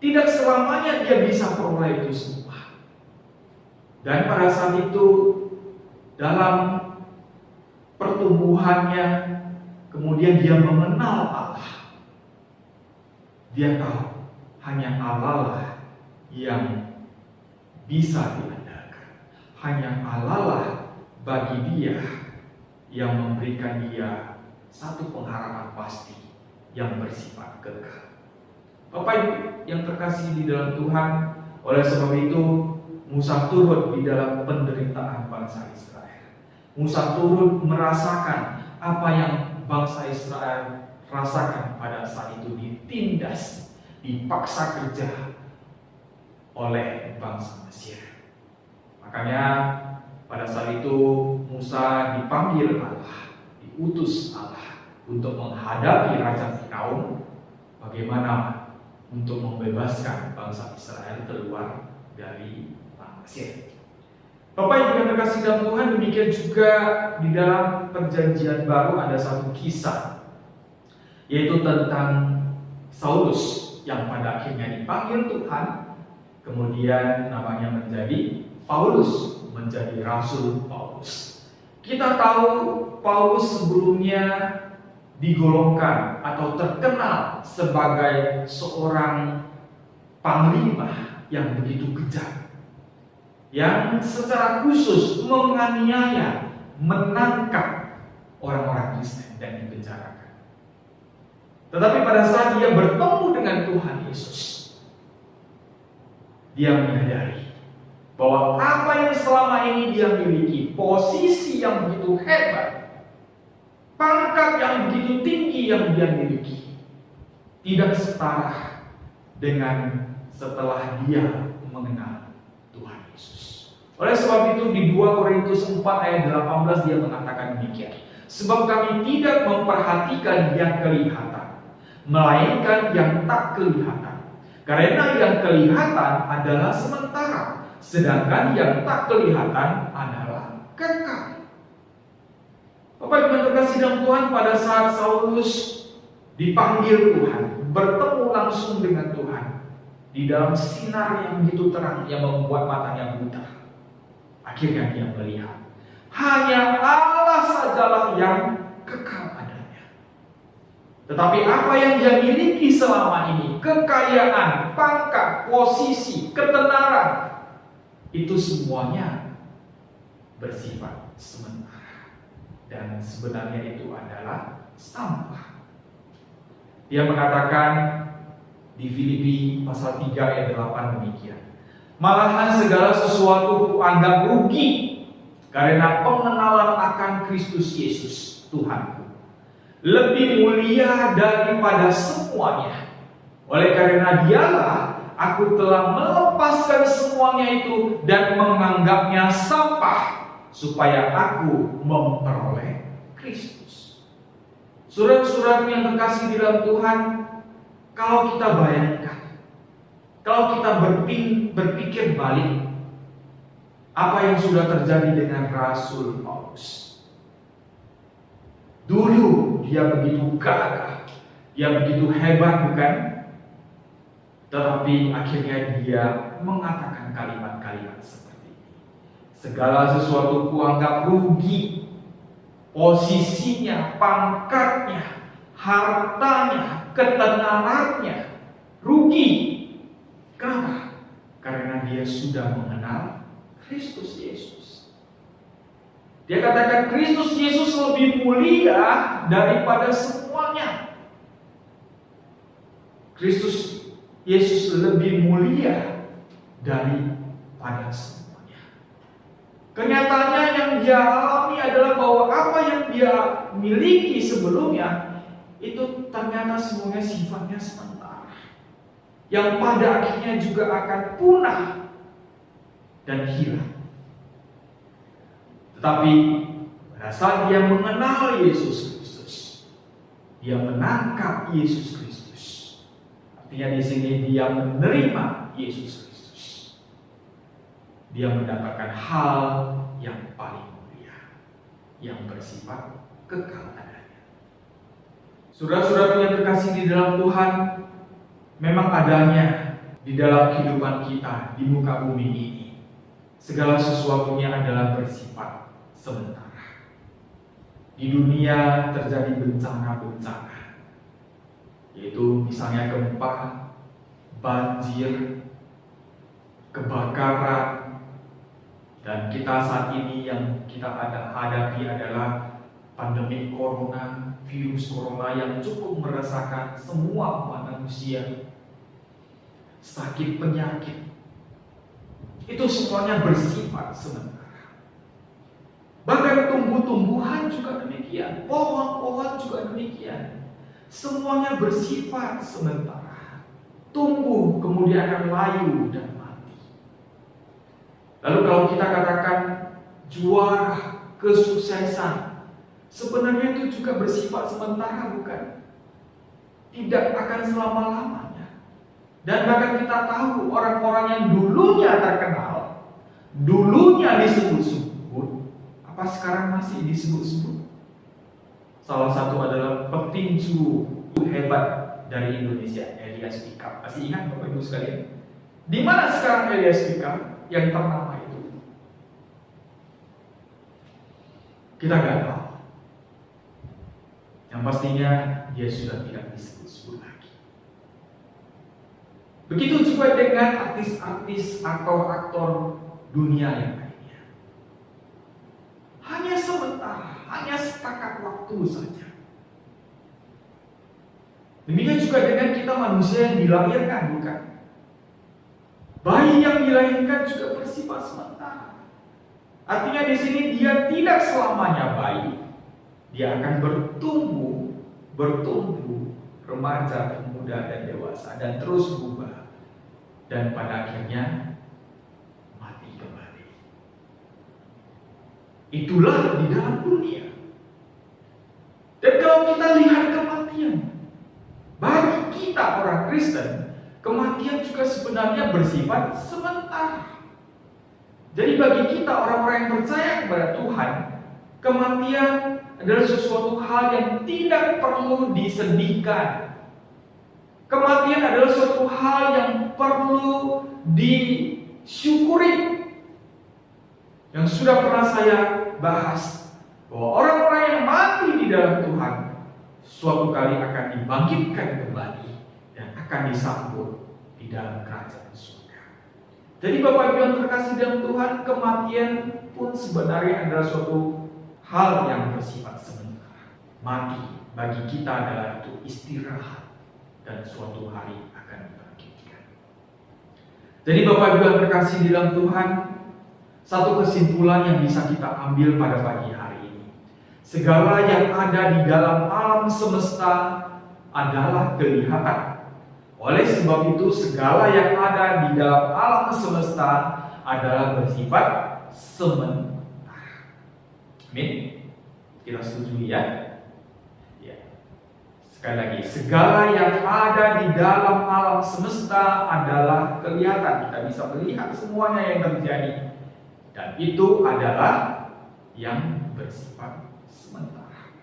Tidak selamanya dia bisa peroleh itu semua. Dan pada saat itu dalam pertumbuhannya, kemudian dia mengenal Allah. Dia tahu hanya Allah lah yang bisa diandalkan. Hanya Allah lah bagi dia yang memberikan dia satu pengharapan pasti yang bersifat kekal. Bapak Ibu yang terkasih di dalam Tuhan, oleh sebab itu Musa turut di dalam penderitaan bangsa Israel. Musa turut merasakan apa yang bangsa Israel rasakan pada saat itu ditindas, dipaksa kerja oleh bangsa Mesir. Makanya pada saat itu Musa dipanggil Allah, diutus Allah untuk menghadapi Raja Firaun, bagaimana untuk membebaskan bangsa Israel keluar dari tanah Mesir. Bapak Ibu yang terkasih dalam Tuhan, demikian juga di dalam Perjanjian Baru ada satu kisah, yaitu tentang Saulus yang pada akhirnya dipanggil Tuhan, kemudian namanya menjadi Paulus, menjadi Rasul Paulus. Kita tahu Paulus sebelumnya digolongkan atau terkenal sebagai seorang panglima yang begitu kejam, yang secara khusus menganiaya, menangkap orang-orang Kristen dan dipenjarakan. Tetapi pada saat dia bertemu dengan Tuhan Yesus, dia menyadari bahwa apa yang selama ini dia miliki, posisi yang begitu hebat, pangkat yang begitu tinggi yang dia miliki, tidak setara dengan setelah dia mengenal Tuhan Yesus. Oleh sebab itu di 2 Korintus 4 ayat 18 dia mengatakan demikian. Sebab kami tidak memperhatikan yang kelihatan, melainkan yang tak kelihatan. Karena yang kelihatan adalah sementara, sedangkan yang tak kelihatan adalah kekal. Bapak Ibu yang terkasih dalam Tuhan, pada saat Saulus dipanggil Tuhan, bertemu langsung dengan Tuhan di dalam sinar yang begitu terang yang membuat matanya buta, akhirnya dia melihat hanya Allah sajalah yang kekal adanya. Tetapi apa yang dia miliki selama ini, kekayaan, pangkat, posisi, ketenaran, itu semuanya bersifat sementara, dan sebenarnya itu adalah sampah. Dia mengatakan di Filipi pasal 3 ayat 8 demikian. Malahan segala sesuatu kuanggap rugi karena pengenalan akan Kristus Yesus Tuhanku, lebih mulia daripada semuanya. Oleh karena dialah aku telah melepaskan semuanya itu dan menganggapnya sampah, supaya aku memperoleh Kristus. Surat-surat yang terkasih di dalam Tuhan, kalau kita bayangkan, kalau kita berpikir balik, apa yang sudah terjadi dengan Rasul Paulus. Dulu dia begitu gagah, dia begitu hebat, bukan? Tetapi akhirnya dia mengatakan kalimat-kalimat seperti ini. Segala sesuatu kuanggap rugi, posisinya, pangkatnya, hartanya, ketenarannya rugi. Kenapa? Karena dia sudah mengenal Kristus Yesus. Dia katakan Kristus Yesus lebih mulia daripada semuanya. Kristus Yesus lebih mulia daripada semuanya. Kenyataannya yang dia alami adalah bahwa apa yang dia miliki sebelumnya itu ternyata semuanya sifatnya sementara. yang pada akhirnya juga akan punah dan hilang. Tetapi pada saat dia mengenal Yesus Kristus, dia menangkap Yesus Kristus. Artinya di sini dia menerima Yesus Kristus. Dia mendapatkan hal yang paling mulia, yang bersifat kekal adanya. Saudara-saudara yang terkasih di dalam Tuhan, memang adanya di dalam kehidupan kita di muka bumi ini, segala sesuatunya adalah bersifat sementara. Di dunia terjadi bencana-bencana, yaitu misalnya gempa, banjir, kebakaran, dan kita saat ini yang kita hadapi adalah pandemi corona, virus corona yang cukup meresahkan semua umat manusia. Sakit penyakit, itu semuanya bersifat sementara. Bahkan tumbuh-tumbuhan juga demikian, pohon-pohon juga demikian. Semuanya bersifat sementara. Tumbuh kemudian akan layu dan mati. Lalu kalau kita katakan juara, kesuksesan, sebenarnya itu juga bersifat sementara, bukan? Tidak akan selama-lamanya. Dan bahkan kita tahu orang-orang yang dulunya terkenal, dulunya disebut-sebut, apa sekarang masih disebut-sebut? Salah satu adalah petinju hebat dari Indonesia, Elias Pikal. Masih ingat Bapak Ibu sekalian? Di mana sekarang Elias Pikal yang ternama itu? Kita nggak tahu. Yang pastinya dia sudah tidak disebut-sebut lagi. Begitu juga dengan artis-artis atau aktor dunia yang lainnya. Hanya sementara, hanya setakat waktu saja. Demikian juga dengan kita manusia yang dilahirkan, bukan? Bayi yang dilahirkan juga bersifat sementara. Artinya di sini dia tidak selamanya bayi. Dia akan bertumbuh, remaja, pemuda, dan dewasa, dan terus berubah. Dan pada akhirnya mati kembali. Itulah di dalam dunia. Dan kalau kita lihat kematian, bagi kita orang Kristen, kematian juga sebenarnya bersifat sementara. Jadi bagi kita orang-orang yang percaya kepada Tuhan, kematian adalah sesuatu hal yang tidak perlu disedihkan. Kematian adalah suatu hal yang perlu disyukuri. Yang sudah pernah saya bahas, bahwa orang-orang yang mati di dalam Tuhan suatu kali akan dibangkitkan kembali dan akan disambut di dalam kerajaan surga. Jadi Bapak Ibu yang terkasih dalam Tuhan, kematian pun sebenarnya adalah suatu hal yang bersifat sementara. Mati bagi kita adalah itu istirahat, dan suatu hari akan dibangkitkan. Jadi Bapak Ibu yang terkasih di dalam Tuhan, satu kesimpulan yang bisa kita ambil pada pagi hari ini, segala yang ada di dalam alam semesta adalah kelihatan. Oleh sebab itu segala yang ada di dalam alam semesta adalah bersifat sementara. Amin. Kita setuju ya? Ya. Sekali lagi, segala yang ada di dalam alam semesta adalah kelihatan. Kita bisa melihat semuanya yang terjadi. Dan itu adalah yang bersifat sementara.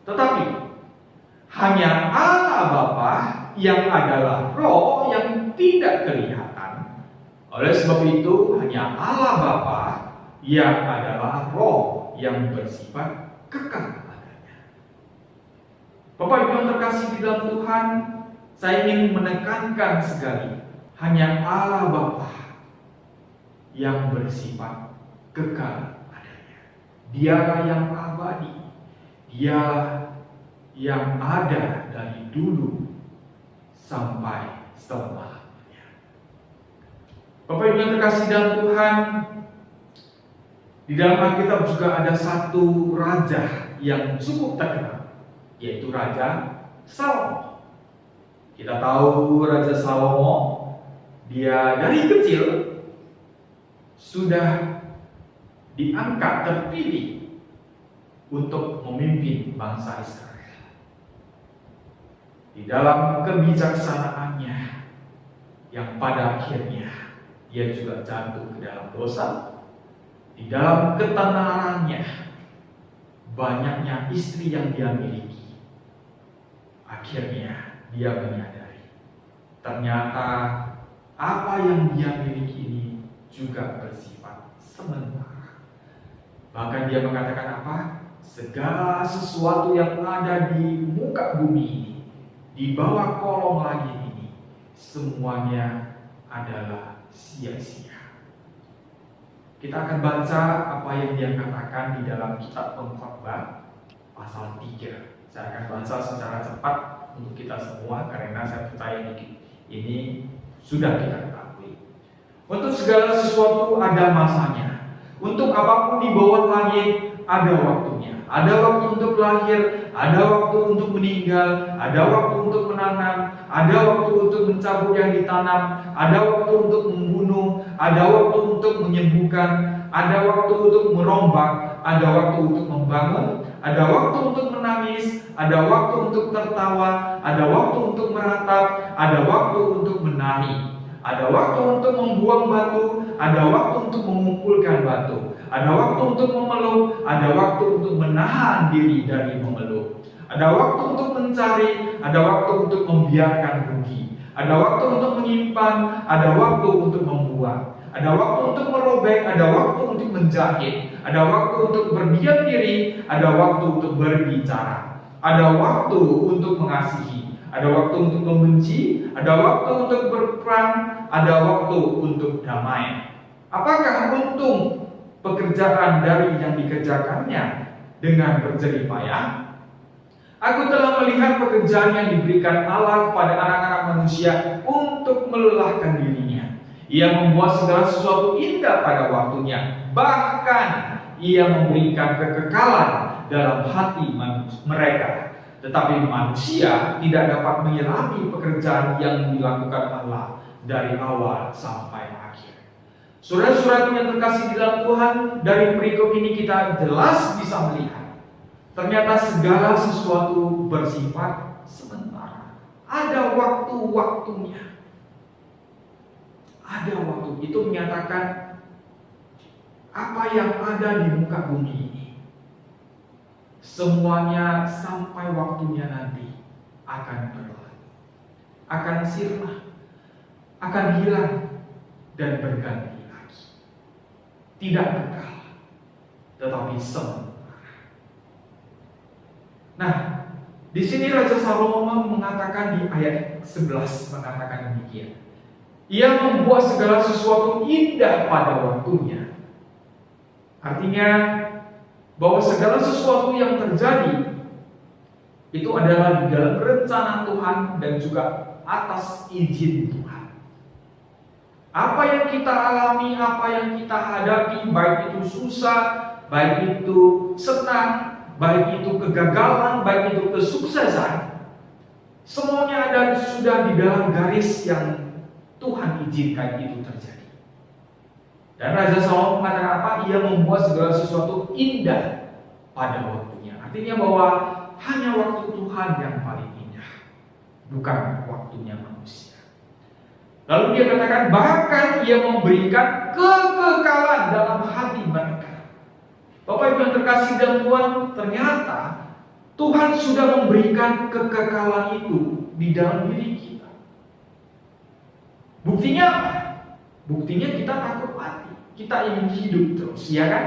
Tetapi hanya Allah Bapa yang adalah roh yang tidak kelihatan. Oleh sebab itu hanya Allah Bapa yang adalah roh yang bersifat kekal adanya. Bapak Ibu yang terkasih di dalam Tuhan, saya ingin menekankan sekali, hanya Allah Bapa yang bersifat kekal adanya. Dialah yang abadi, Dialah yang ada dari dulu sampai selamanya. Bapak Ibu yang terkasih dalam Tuhan, di dalam Alkitab juga ada satu raja yang cukup terkenal, yaitu Raja Salomo. Kita tahu Raja Salomo, dia dari kecil sudah diangkat terpilih untuk memimpin bangsa Israel. Di dalam kebijaksanaannya yang pada akhirnya dia juga jatuh ke dalam dosa. Di dalam ketenarannya, banyaknya istri yang dia miliki, akhirnya dia menyadari ternyata apa yang dia miliki ini juga bersifat sementara. Bahkan dia mengatakan apa? Segala sesuatu yang ada di muka bumi ini, di bawah kolong langit ini, semuanya adalah sia-sia. Kita akan baca apa yang dia katakan di dalam kitab Pengkhotbah pasal 3. Saya akan baca secara cepat untuk kita semua karena saya percaya ini sudah kita ketahui. Untuk segala sesuatu ada masanya. Untuk apapun di bawah langit ada waktunya. Ada waktu untuk lahir, ada waktu untuk meninggal, ada waktu untuk menanam, ada waktu untuk mencabut yang ditanam, ada waktu untuk membunuh, ada waktu untuk menyembuhkan, ada waktu untuk merombak, ada waktu untuk membangun, ada waktu untuk menangis, ada waktu untuk tertawa, ada waktu untuk meratap, ada waktu untuk menari, ada waktu untuk membuang batu, ada waktu untuk mengumpulkan batu, ada waktu untuk memeluk, ada waktu untuk menahan diri dari memeluk, ada waktu untuk mencari, ada waktu untuk membiarkan rugi, ada waktu untuk menyimpan, ada waktu untuk membuang, ada waktu untuk merobek, ada waktu untuk menjahit, ada waktu untuk berdiam diri, ada waktu untuk berbicara, ada waktu untuk mengasihi, ada waktu untuk membenci, ada waktu untuk berperang, ada waktu untuk damai. Apakah untung pekerjaan dari yang dikerjakannya dengan berjerih payah? Aku telah melihat pekerjaan yang diberikan Allah kepada anak-anak manusia untuk melelahkan dirinya. Ia membuat segala sesuatu indah pada waktunya. Bahkan ia memberikan kekekalan dalam hati mereka. Tetapi manusia tidak dapat menyelami pekerjaan yang dilakukan Allah dari awal sampai akhir. Saudara-saudaraku yang terkasih di dalam Tuhan, dari perikop ini kita jelas bisa melihat ternyata segala sesuatu bersifat sementara. Ada waktu-waktunya. Ada waktu. Itu menyatakan apa yang ada di muka bumi ini, semuanya sampai waktunya nanti akan berlalu, akan sirna, akan hilang dan berganti lagi. Tidak kekal, tetapi sementara. Nah, di sini Raja Salomo mengatakan di ayat 11 mengatakan demikian. Ia membuat segala sesuatu indah pada waktunya. Artinya bahwa segala sesuatu yang terjadi itu adalah di dalam rencana Tuhan dan juga atas izin Tuhan. Apa yang kita alami, apa yang kita hadapi, baik itu susah, baik itu senang, baik itu kegagalan, baik itu kesuksesan, semuanya ada sudah di dalam garis yang Tuhan izinkan itu terjadi. Dan Raja Salomo mengatakan apa? Ia membuat segala sesuatu indah pada waktunya. Artinya bahwa hanya waktu Tuhan yang paling indah, bukan waktunya manusia. Lalu dia katakan bahkan ia memberikan kekekalan dalam hati mereka. Bapak Ibu yang terkasih dalam Tuhan, ternyata Tuhan sudah memberikan kekekalan itu di dalam diri kita. Buktinya apa? Buktinya kita takut mati, kita ingin hidup terus, ya kan?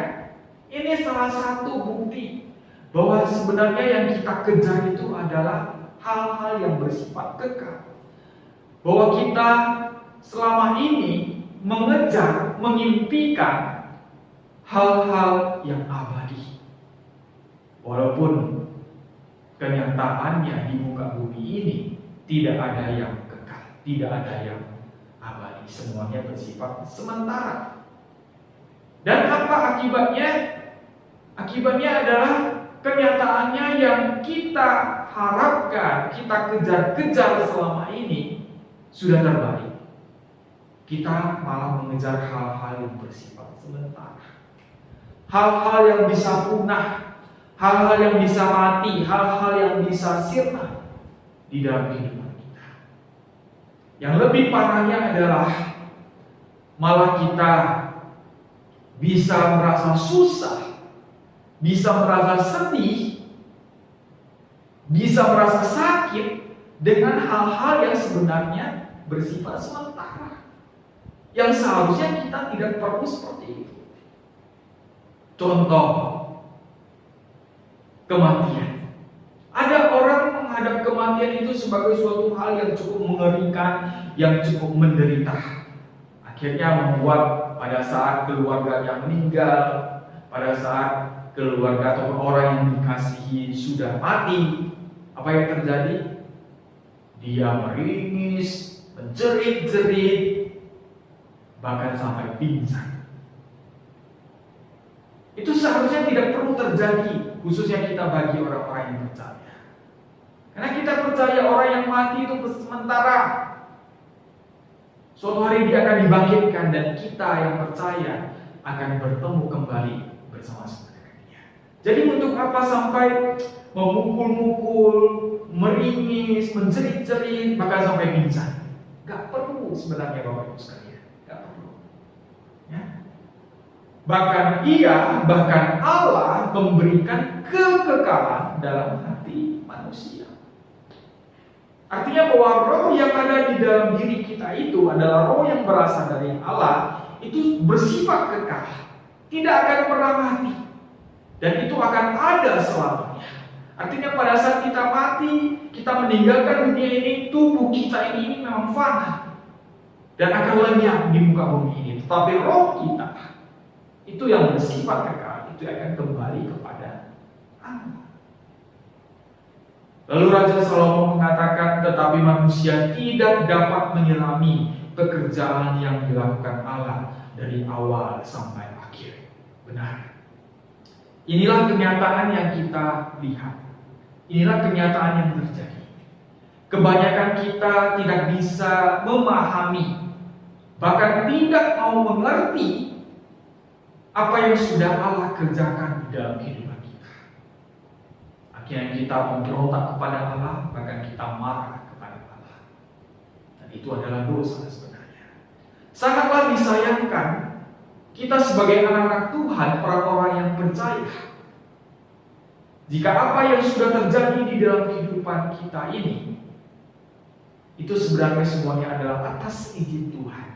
Ini salah satu bukti bahwa sebenarnya yang kita kejar itu adalah hal-hal yang bersifat kekal. Bahwa kita selama ini mengejar, mengimpikan hal-hal yang abadi. Walaupun kenyataannya di muka bumi ini tidak ada yang kekal, tidak ada yang abadi, semuanya bersifat sementara. Dan apa akibatnya? Akibatnya adalah kenyataannya yang kita harapkan, kita kejar-kejar selama ini sudah terbalik. Kita malah mengejar hal-hal yang bersifat sementara. Hal-hal yang bisa punah, hal-hal yang bisa mati, hal-hal yang bisa sirna di dalam kehidupan kita. Yang lebih parahnya adalah malah kita bisa merasa susah, bisa merasa sedih, bisa merasa sakit dengan hal-hal yang sebenarnya bersifat sementara, yang seharusnya kita tidak perlu seperti itu. Contoh, kematian. Ada orang menghadap kematian itu sebagai suatu hal yang cukup mengerikan, yang cukup menderita. Akhirnya membuat pada saat keluarganya meninggal, pada saat keluarga atau orang yang dikasihi sudah mati, apa yang terjadi? Dia meringis, menjerit-jerit, bahkan sampai pingsan. Itu seharusnya tidak perlu terjadi, khususnya kita bagi orang-orang yang percaya. Karena kita percaya orang yang mati itu sementara. Suatu hari dia akan dibangkitkan dan kita yang percaya akan bertemu kembali bersama-sama dengan dia. Jadi untuk apa sampai memukul-mukul, meringis, menjerit-jerit, bahkan sampai pingsan? Gak perlu sebenarnya Bapak Ibu sekalian. Gak perlu. Ya. Bahkan Allah memberikan kekekalan dalam hati manusia. Artinya bahwa roh yang ada di dalam diri kita itu adalah roh yang berasal dari Allah, itu bersifat kekal, tidak akan pernah mati, dan itu akan ada selamanya. Artinya pada saat kita mati, kita meninggalkan dunia ini, tubuh kita ini memang fana dan akan lenyap di muka bumi ini. Tetapi roh kita itu yang bersifat kekal, itu akan kembali kepada Allah. Lalu Raja Salomo mengatakan, tetapi manusia tidak dapat menyelami pekerjaan yang dilakukan Allah dari awal sampai akhir. Benar. Inilah kenyataan yang kita lihat. Inilah kenyataan yang terjadi. Kebanyakan kita tidak bisa memahami, bahkan tidak mau mengerti apa yang sudah Allah kerjakan di dalam kehidupan kita. Akhirnya kita memberontak kepada Allah, bahkan kita marah kepada Allah. Dan itu adalah dosa sebenarnya. Sangatlah disayangkan kita sebagai anak-anak Tuhan, orang-orang yang percaya, jika apa yang sudah terjadi di dalam kehidupan kita ini, itu sebenarnya semuanya adalah atas izin Tuhan.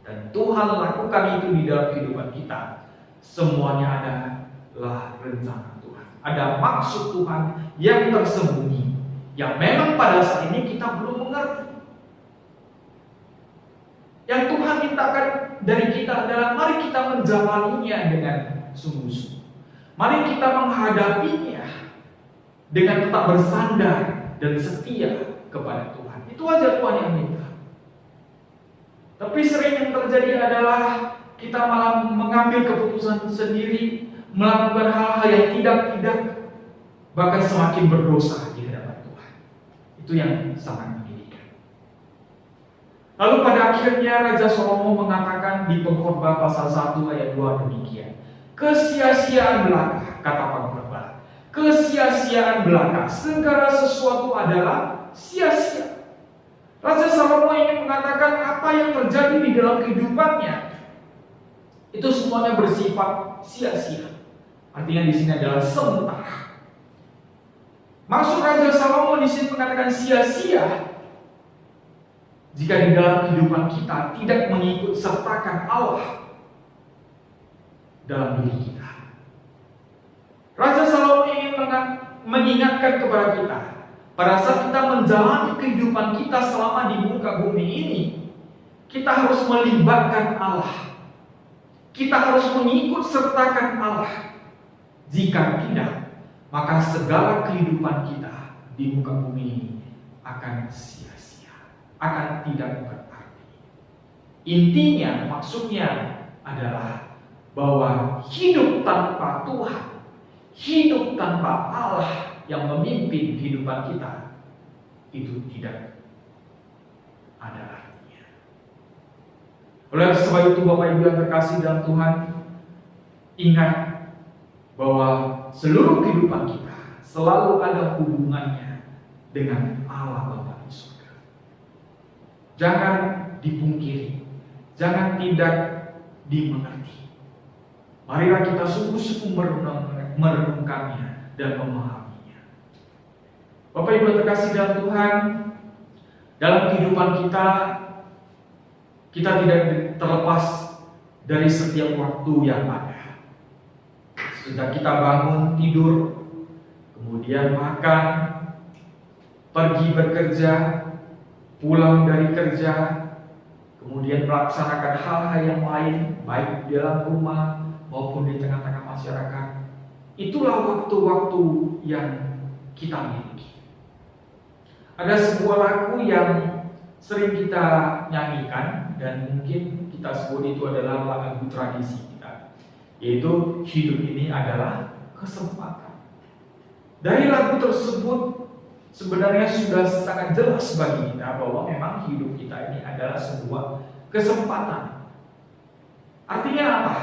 Dan Tuhan lakukan itu di dalam kehidupan kita. Semuanya adalah rencana Tuhan. Ada maksud Tuhan yang tersembunyi, yang memang pada saat ini kita belum mengerti. Yang Tuhan mintakan dari kita adalah mari kita menjalaninya dengan sungguh-sungguh. Mari kita menghadapinya dengan tetap bersandar dan setia kepada Tuhan. Itu aja Tuhan yang minta. Tapi sering yang terjadi adalah kita malah mengambil keputusan sendiri, melakukan hal-hal yang tidak, bahkan semakin berdosa di hadapan Tuhan. Itu yang sangat menyedihkan. Lalu pada akhirnya Raja Salomo mengatakan di Pengkhotbah pasal 1 ayat 2 demikian. Kesia-siaan belaka, kata pengkhotbah. Kesia-siaan belaka, segala sesuatu adalah sia-sia. Raja Salomo ingin mengatakan apa yang terjadi di dalam kehidupannya itu semuanya bersifat sia-sia. Artinya di sini adalah sementara. Maksud Raja Salomo di sini mengatakan sia-sia jika di dalam kehidupan kita tidak mengikut sertakan Allah dalam diri kita. Raja Salomo ingin mengingatkan kepada kita, pada saat kita menjalani kehidupan kita selama di muka bumi ini, kita harus melibatkan Allah. Kita harus mengikut sertakan Allah. Jika tidak, maka segala kehidupan kita di muka bumi ini akan sia-sia, akan tidak berarti. Intinya, maksudnya adalah bahwa hidup tanpa Tuhan, hidup tanpa Allah, yang memimpin kehidupan kita, itu tidak ada artinya. Oleh sebab itu Bapak Ibu yang terkasih dalam Tuhan, ingat bahwa seluruh kehidupan kita selalu ada hubungannya dengan Allah Bapa di surga. Jangan dipungkiri, jangan tidak dimengerti. Marilah kita sungguh-sungguh merenungkannya dan memahaminya. Bapak Ibu terkasih dalam Tuhan, dalam kehidupan kita tidak terlepas dari setiap waktu yang ada. Sudah kita bangun tidur, kemudian makan, pergi bekerja, pulang dari kerja, kemudian melaksanakan hal-hal yang lain, baik di dalam rumah maupun di tengah-tengah masyarakat. Itulah waktu-waktu yang kita miliki. Ada sebuah lagu yang sering kita nyanyikan dan mungkin kita sebut itu adalah lagu tradisi kita, yaitu hidup ini adalah kesempatan. Dari lagu tersebut sebenarnya sudah sangat jelas bagi kita bahwa memang hidup kita ini adalah sebuah kesempatan. Artinya apa?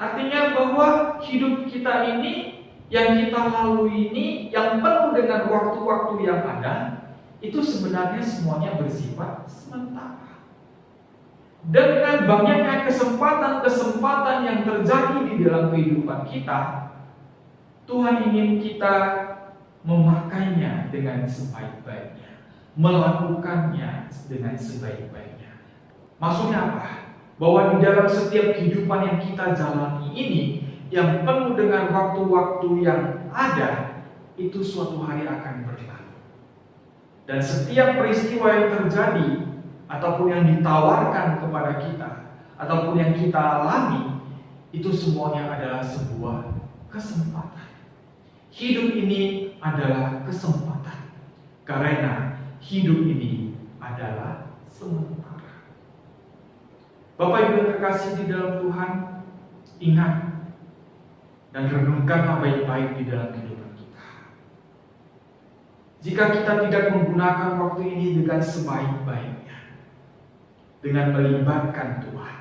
Artinya bahwa hidup kita ini yang kita lalui ini yang penuh dengan waktu-waktu yang ada, itu sebenarnya semuanya bersifat sementara. Dan dengan banyaknya kesempatan-kesempatan yang terjadi di dalam kehidupan kita, Tuhan ingin kita memakainya dengan sebaik-baiknya, melakukannya dengan sebaik-baiknya. Maksudnya apa? Bahwa di dalam setiap kehidupan yang kita jalani ini, yang penuh dengan waktu-waktu yang ada, itu suatu hari akan berlalu. Dan setiap peristiwa yang terjadi ataupun yang ditawarkan kepada kita ataupun yang kita alami, itu semuanya adalah sebuah kesempatan. Hidup ini adalah kesempatan, karena hidup ini adalah sementara. Bapak Ibu yang terkasih di dalam Tuhan, ingat dan renungkanlah baik-baik di dalam kehidupan kita. Jika kita tidak menggunakan waktu ini dengan sebaik-baiknya, dengan melibatkan Tuhan,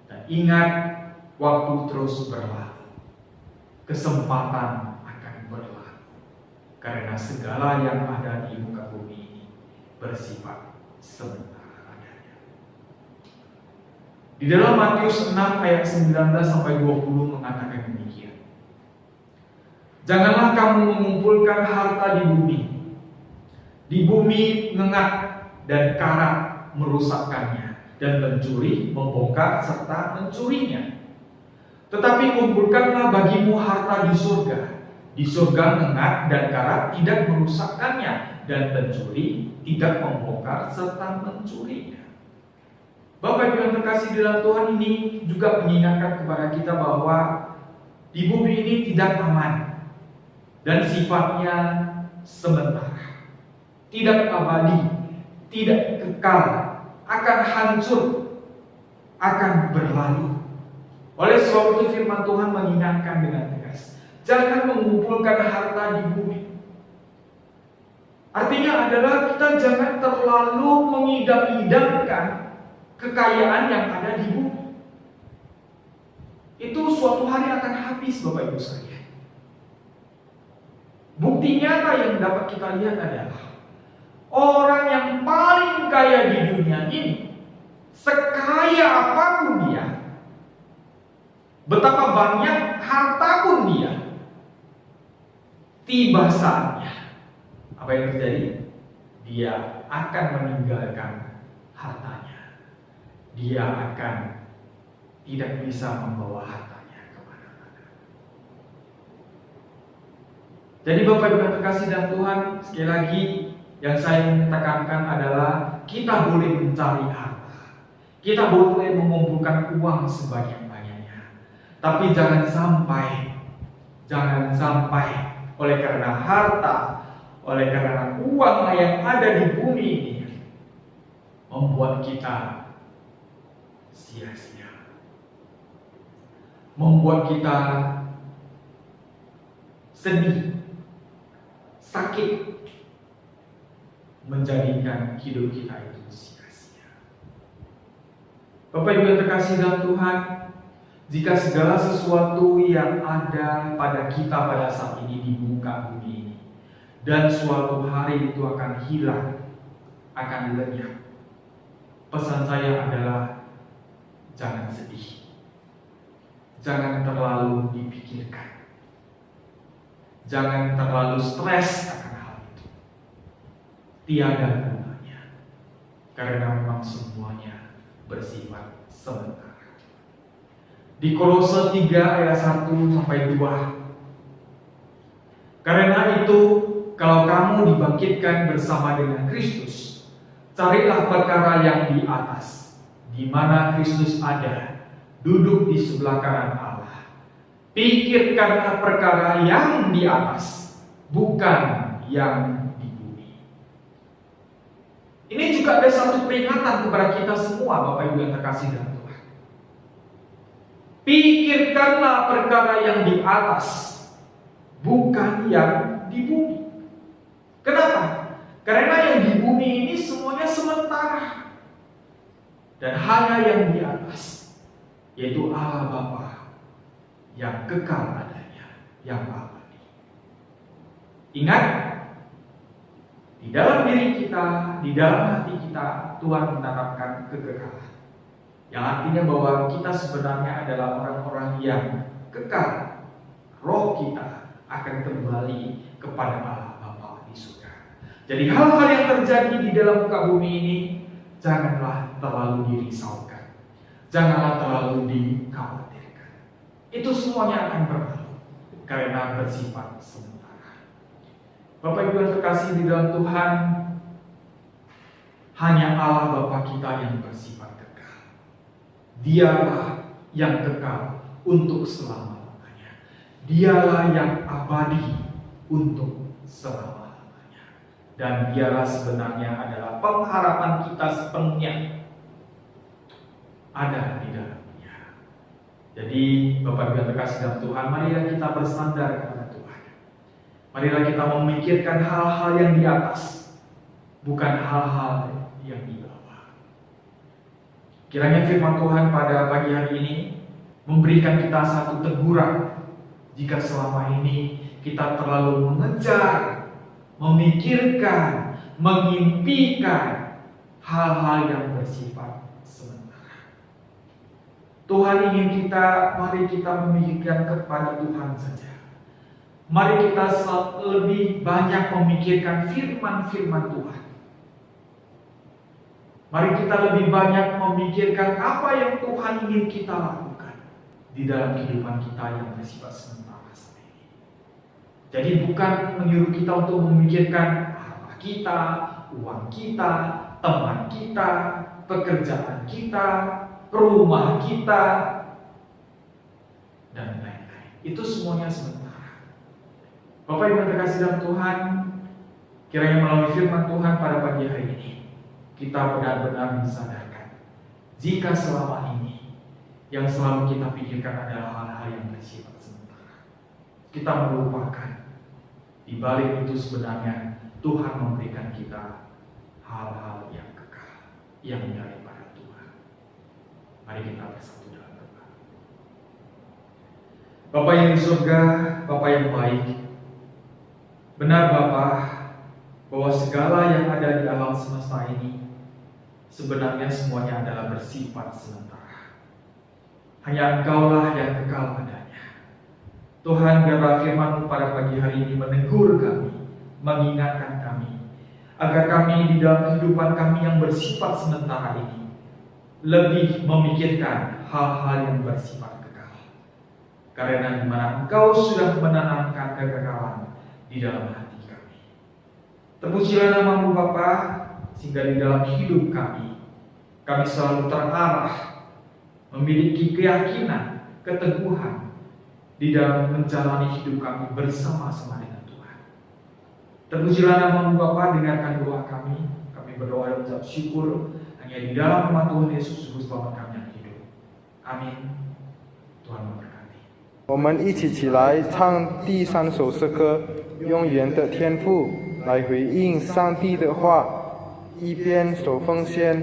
dan ingat, waktu terus berlalu, kesempatan akan berlalu, karena segala yang ada di muka bumi ini bersifat sementara. Di dalam Matius 6 ayat 19 sampai 20 mengatakan demikian. Janganlah kamu mengumpulkan harta di bumi. Di bumi ngengat dan karat merusakkannya, dan pencuri membongkar serta mencurinya. Tetapi kumpulkanlah bagimu harta di surga. Di surga ngengat dan karat tidak merusakkannya, dan pencuri tidak membongkar serta mencurinya. Bapak Ibu yang terkasih di dalam Tuhan, ini juga mengingatkan kepada kita bahwa di bumi ini tidak aman dan sifatnya sementara, tidak abadi, tidak kekal, akan hancur, akan berlalu. Oleh sebab itu firman Tuhan mengingatkan dengan tegas, jangan mengumpulkan harta di bumi. Artinya adalah kita jangan terlalu mengidam-idamkan kekayaan yang ada di bumi. Itu suatu hari akan habis, Bapak Ibu sekalian. Bukti nyata yang dapat kita lihat adalah orang yang paling kaya di dunia ini, sekaya apapun dia, betapa banyak harta pun dia, tiba saatnya apa yang terjadi? Dia akan meninggalkan hartanya. Dia akan tidak bisa membawa hartanya kemana-mana. Jadi Bapak Ibu yang terkasih dalam Tuhan, sekali lagi yang saya ingin tekankan adalah kita boleh mencari harta, kita boleh mengumpulkan uang sebanyak-banyaknya, tapi jangan sampai oleh karena harta, oleh karena uang yang ada di bumi ini membuat kita sia-sia, membuat kita sedih, sakit menjadikan hidup kita itu sia-sia. Bapak Ibu yang terkasih dalam Tuhan, jika segala sesuatu yang ada pada kita pada saat ini di muka bumi ini, dan suatu hari itu akan hilang, akan lenyap, pesan saya adalah jangan sedih, jangan terlalu dipikirkan, jangan terlalu stres akan hal itu. Tiada gunanya, karena memang semuanya bersifat sementara. Di Kolose 3 ayat 1-2, karena itu kalau kamu dibangkitkan bersama dengan Kristus, carilah perkara yang di atas, di mana Kristus ada, duduk di sebelah kanan Allah. Pikirkanlah perkara yang di atas, bukan yang di bumi. Ini juga ada satu peringatan kepada kita semua, Bapak Ibu yang terkasih dalam Tuhan. Pikirkanlah perkara yang di atas, bukan yang di bumi. Kenapa? Karena yang di bumi ini semuanya sementara, dan hanya yang di atas, yaitu Allah Bapa yang kekal adanya, yang abadi. Ingat, di dalam diri kita, di dalam hati kita, Tuhan menanamkan kekekalan, yang artinya bahwa kita sebenarnya adalah orang-orang yang kekal. Roh kita akan kembali kepada Allah Bapa di surga. Jadi hal-hal yang terjadi di dalam muka bumi ini janganlah terlalu dirisaukan, janganlah terlalu dikhawatirkan. Itu semuanya akan berlalu karena bersifat sementara. Bapak Ibu yang terkasih di dalam Tuhan, hanya Allah Bapa kita yang bersifat kekal. Dialah yang kekal untuk selama-lamanya. Dialah yang abadi untuk selama-lamanya. Dan dialah sebenarnya adalah pengharapan kita sepenuhnya ada di dalamnya. Jadi Bapak Ibu yang terkasih dalam Tuhan, marilah kita bersandar kepada Tuhan. Marilah kita memikirkan hal-hal yang di atas, bukan hal-hal yang di bawah. Kiranya firman Tuhan pada pagi hari ini memberikan kita satu teguran jika selama ini kita terlalu mengejar, memikirkan, mengimpikan hal-hal yang bersifat sementara. Tuhan ingin mari kita memikirkan kepada Tuhan saja. Mari kita lebih banyak memikirkan firman-firman Tuhan. Mari kita lebih banyak memikirkan apa yang Tuhan ingin kita lakukan di dalam kehidupan kita yang bersifat sementara saat ini. Jadi bukan menyuruh kita untuk memikirkan harta kita, uang kita, teman kita, pekerjaan kita, rumah kita, dan lain-lain. Itu semuanya sementara. Bapak Ibu yang terkasih dalam Tuhan, kiranya melalui firman Tuhan pada pagi hari ini, kita benar-benar disadarkan jika selama ini yang selalu kita pikirkan adalah hal-hal yang bersifat sementara. Kita melupakan di balik itu sebenarnya Tuhan memberikan kita hal-hal yang kekal, yang daripada Tuhan. Mari kita bersatu dalam doa. Bapa yang di surga, Bapa yang baik, benar Bapa bahwa segala yang ada di alam semesta ini sebenarnya semuanya adalah bersifat sementara. Hanya Engkaulah yang kekal adanya. Tuhan, biarlah firman-Mu pada pagi hari ini menegur kami, mengingatkan kami, agar kami di dalam kehidupan kami yang bersifat sementara ini lebih memikirkan hal-hal yang bersifat kekal. Karena di mana Engkau sudah menanamkan kekekalan di dalam hati kami. Terpujilah nama-Mu Bapa, sehingga di dalam hidup kami selalu terarah, memiliki keyakinan, keteguhan di dalam menjalani hidup kami bersama-sama dengan Tuhan. Terpujilah nama-Mu Bapa, dengarkan doa kami berdoa dan mengucap syukur hanya di dalam nama Tuhan Yesus Juru Selamat kami yang hidup. Amin. Tuhan memberkati. 我们一起起来唱第3首诗歌《永远的天父》，来回应上帝的话，一边手奉献。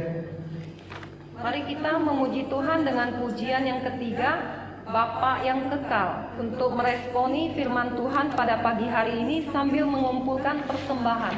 Mari kita memuji Tuhan dengan pujian yang ketiga, Bapa yang kekal, untuk meresponi firman Tuhan pada pagi hari ini sambil mengumpulkan persembahan.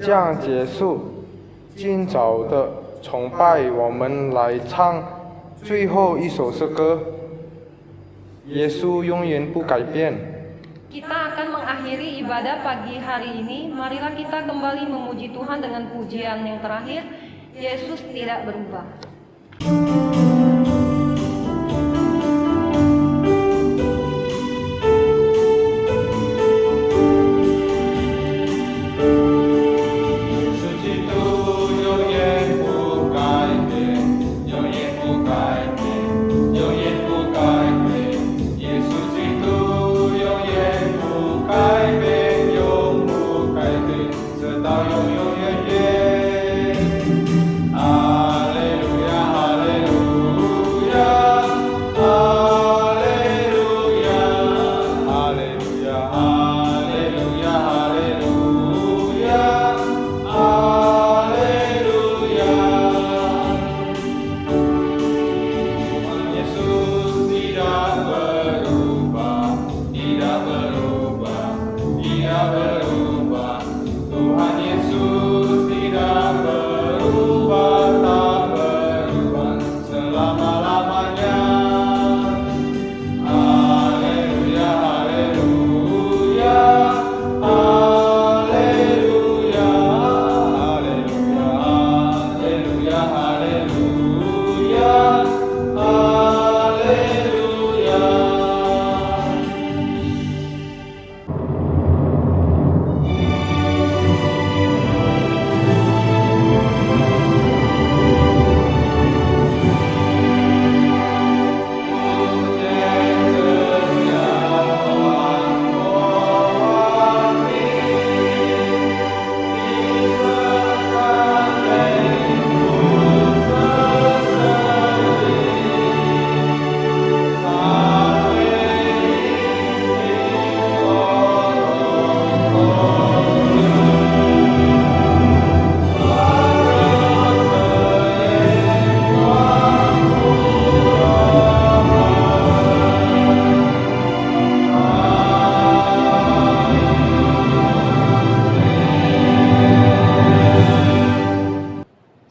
将结束今早的崇拜，我们来唱最后一首诗歌。耶稣永远不改变。 Kita akan mengakhiri ibadah pagi hari ini. Marilah kita kembali memuji Tuhan dengan pujian yang terakhir. Yesus tidak berubah. Hallelujah, hallelujah.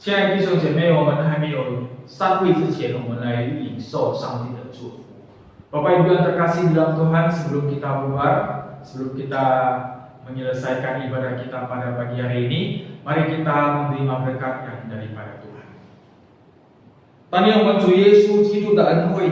亲爱的弟兄姐妹，我们还没有散会之前，我们来领受上帝的祝福。Bapak Ibu yang terkasih di dalam Tuhan, sebelum kita bubar, sebelum kita menyelesaikan ibadah kita pada pagi hari ini, mari kita menerima berkat yang daripada Tuhan. 当年我们主耶稣基督的恩惠，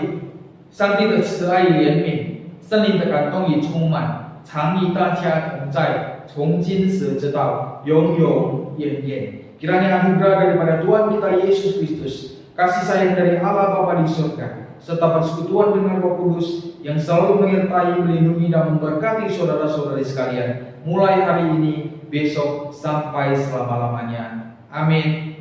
上帝的慈爱与怜悯，圣灵的感动与充满，常与大家同在，从今时直到永永远远。Kiranya anugerah daripada Tuhan kita Yesus Kristus, kasih sayang dari Allah Bapa di surga, serta persekutuan dengan Roh Kudus yang selalu menyertai, melindungi dan memberkati saudara-saudari sekalian, mulai hari ini, besok, sampai selama-lamanya. Amin.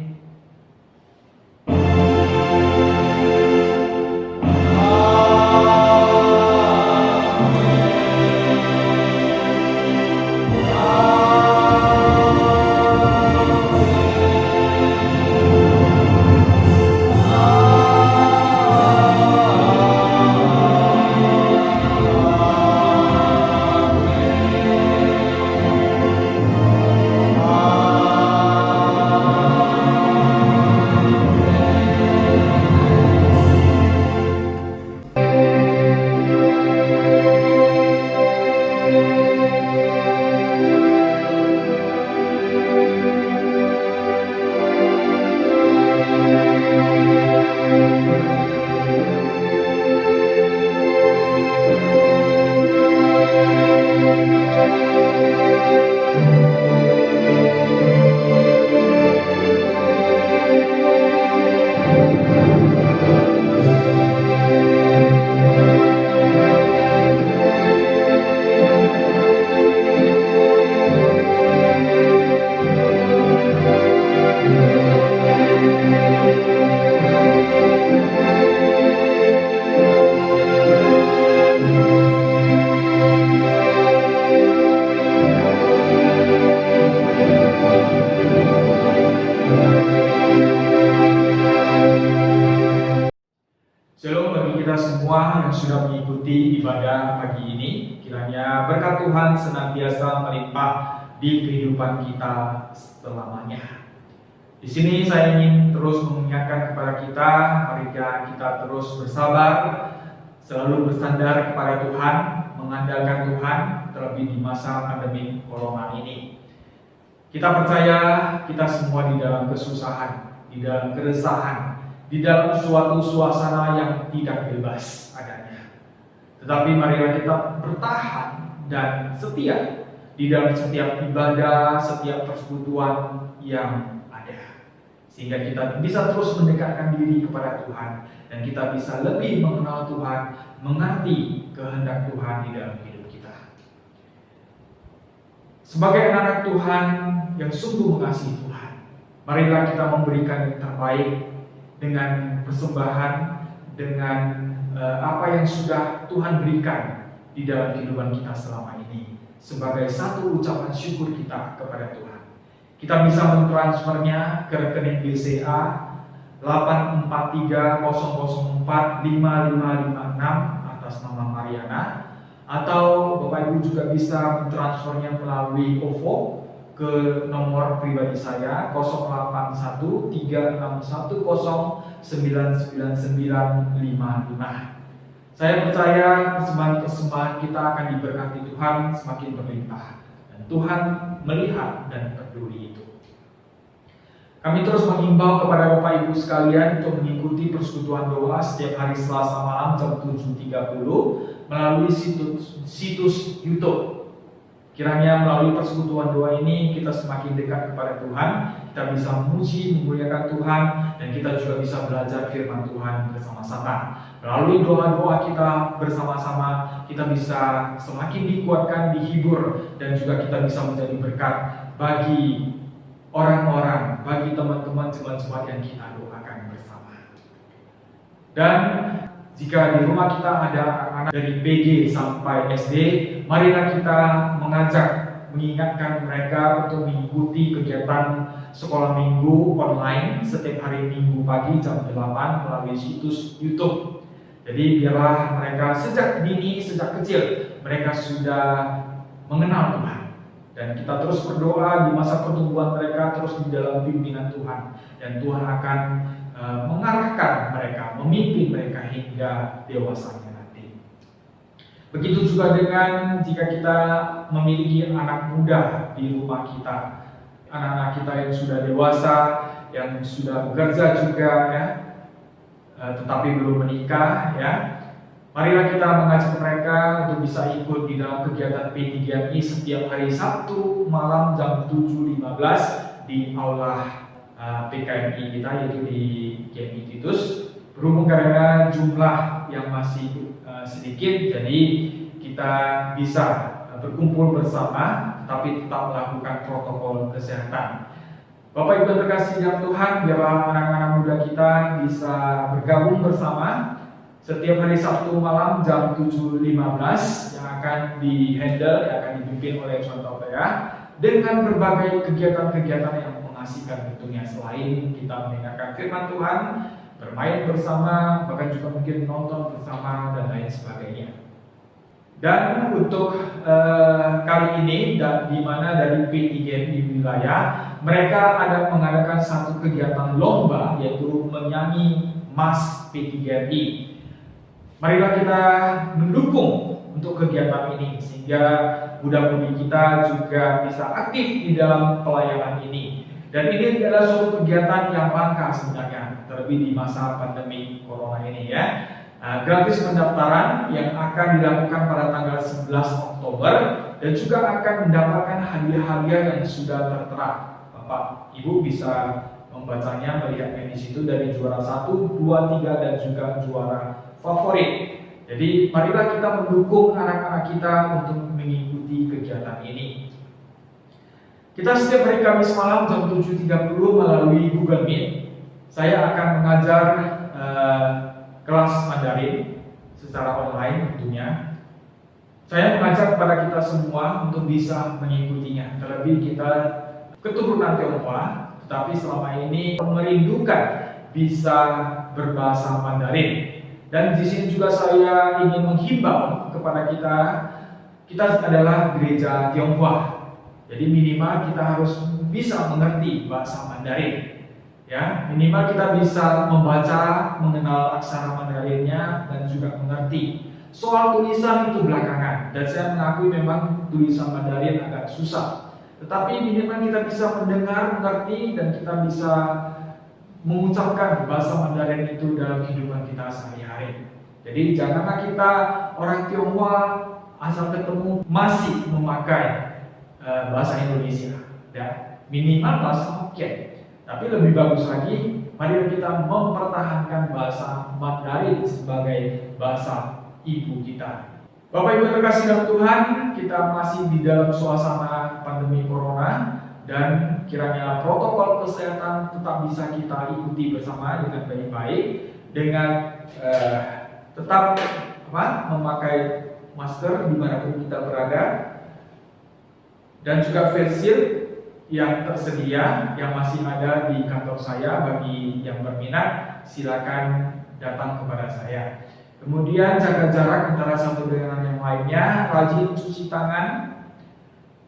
Shalom bagi kita semua yang sudah mengikuti ibadah pagi ini. Kiranya berkat Tuhan senantiasa melimpah di kehidupan kita selamanya. Di sini saya ingin terus mengingatkan kepada kita, mari kita terus bersabar, selalu bersandar kepada Tuhan, mengandalkan Tuhan, terlebih di masa pandemi corona ini. Kita percaya kita semua di dalam kesusahan, di dalam keresahan, di dalam suatu suasana yang tidak bebas adanya. Tetapi marilah kita bertahan dan setia di dalam setiap ibadah, setiap persekutuan yang ada. Sehingga kita bisa terus mendekatkan diri kepada Tuhan dan kita bisa lebih mengenal Tuhan, mengerti kehendak Tuhan di dalam hidup kita. Sebagai anak Tuhan yang sungguh mengasihi Tuhan, marilah kita memberikan yang terbaik dengan persembahan, dengan apa yang sudah Tuhan berikan di dalam kehidupan kita selama ini, sebagai satu ucapan syukur kita kepada Tuhan. Kita bisa mentransfernya ke rekening BCA 84300455556 atas nama Mariana, atau Bapak Ibu juga bisa mentransfernya melalui OVO ke nomor pribadi saya 081361099955. Saya percaya persembahan kita akan diberkati Tuhan semakin berlimpah, dan Tuhan melihat dan peduli itu. Kami terus mengimbau kepada Bapak Ibu sekalian untuk mengikuti persekutuan doa setiap hari Selasa malam jam 7.30 melalui situs YouTube. Kiranya melalui persekutuan doa ini kita semakin dekat kepada Tuhan, kita bisa memuji, memuliakan Tuhan, dan kita juga bisa belajar firman Tuhan bersama-sama. Melalui doa-doa kita bersama-sama, kita bisa semakin dikuatkan, dihibur, dan juga kita bisa menjadi berkat bagi orang-orang, bagi teman-teman jemaat-jemaat yang kita doakan bersama. Dan jika di rumah kita ada anak-anak dari PG sampai SD, marilah kita mengingatkan mereka untuk mengikuti kegiatan sekolah minggu online setiap hari Minggu pagi jam 8 melalui situs YouTube. Jadi biarlah mereka sejak dini, sejak kecil, mereka sudah mengenal Tuhan. Dan kita terus berdoa di masa pertumbuhan mereka terus di dalam pimpinan Tuhan. Dan Tuhan akan mengarahkan mereka, memimpin mereka hingga dewasanya nanti. Begitu juga dengan jika kita memiliki anak muda di rumah kita, anak-anak kita yang sudah dewasa, yang sudah bekerja juga ya, tetapi belum menikah ya. Marilah kita mengajak mereka untuk bisa ikut di dalam kegiatan P3MI setiap hari Sabtu malam jam 7.15 di aula PKMI kita, yaitu di GMI Titus. Berhubung karena jumlah yang masih sedikit, jadi kita bisa berkumpul bersama tetapi tetap melakukan protokol kesehatan. Bapak Ibu yang terkasih dalam Tuhan, biarlah anak-anak muda kita bisa bergabung bersama setiap hari Sabtu malam jam 7.15 yang akan di-handle, yang akan dipimpin oleh Contoh Pea dengan berbagai kegiatan-kegiatan yang mengasihkan tentunya, selain kita mendengarkan firman Tuhan, bermain bersama, bahkan juga mungkin nonton bersama dan lain sebagainya. Dan untuk kali ini, di mana dari P3M di wilayah, mereka ada mengadakan satu kegiatan lomba, yaitu menyanyi Mas P3MI. Marilah kita mendukung untuk kegiatan ini sehingga muda-mudi kita juga bisa aktif di dalam pelayanan ini. Dan ini adalah suatu kegiatan yang langka sebenarnya, terlebih di masa pandemi corona ini ya. Gratis pendaftaran yang akan dilakukan pada tanggal 11 Oktober dan juga akan mendapatkan hadiah-hadiah yang sudah tertera. Bapak Ibu bisa membacanya, melihatnya di situ dari juara 1, 2, 3 dan juga juara favorit. Jadi marilah kita mendukung anak-anak kita untuk mengikuti kegiatan ini. Kita setiap hari Kamis malam jam 7.30 melalui Google Meet, saya akan mengajar kelas Mandarin secara online tentunya. Saya mengajak kepada kita semua untuk bisa mengikutinya. Terlebih kita keturunan Tionghoa, tetapi selama ini merindukan bisa berbahasa Mandarin. Dan di sini juga saya ingin menghimbau kepada kita adalah gereja Tionghoa. Jadi minimal kita harus bisa mengerti bahasa Mandarin. Ya, minimal kita bisa membaca, mengenal aksara Mandarinnya dan juga mengerti. Soal tulisan itu belakangan, dan saya mengakui memang tulisan Mandarin agak susah. Tetapi minimal kita bisa mendengar, mengerti, dan kita bisa mengucapkan bahasa Mandarin itu dalam kehidupan kita sehari-hari. Jadi janganlah kita orang Tionghoa asal ketemu masih memakai bahasa Indonesia, ya. Minimal bahasa Hokkien. Tapi lebih bagus lagi, mari kita mempertahankan bahasa Mandarin sebagai bahasa ibu kita. Bapak Ibu terkasih dalam Tuhan, kita masih di dalam suasana pandemi corona. Dan kiranya protokol kesehatan tetap bisa kita ikuti bersama dengan baik-baik, dengan tetap memakai masker dimanapun kita berada, dan juga face shield yang tersedia yang masih ada di kantor saya. Bagi yang berminat silakan datang kepada saya. Kemudian jaga jarak antara satu dengan yang lainnya, rajin cuci tangan.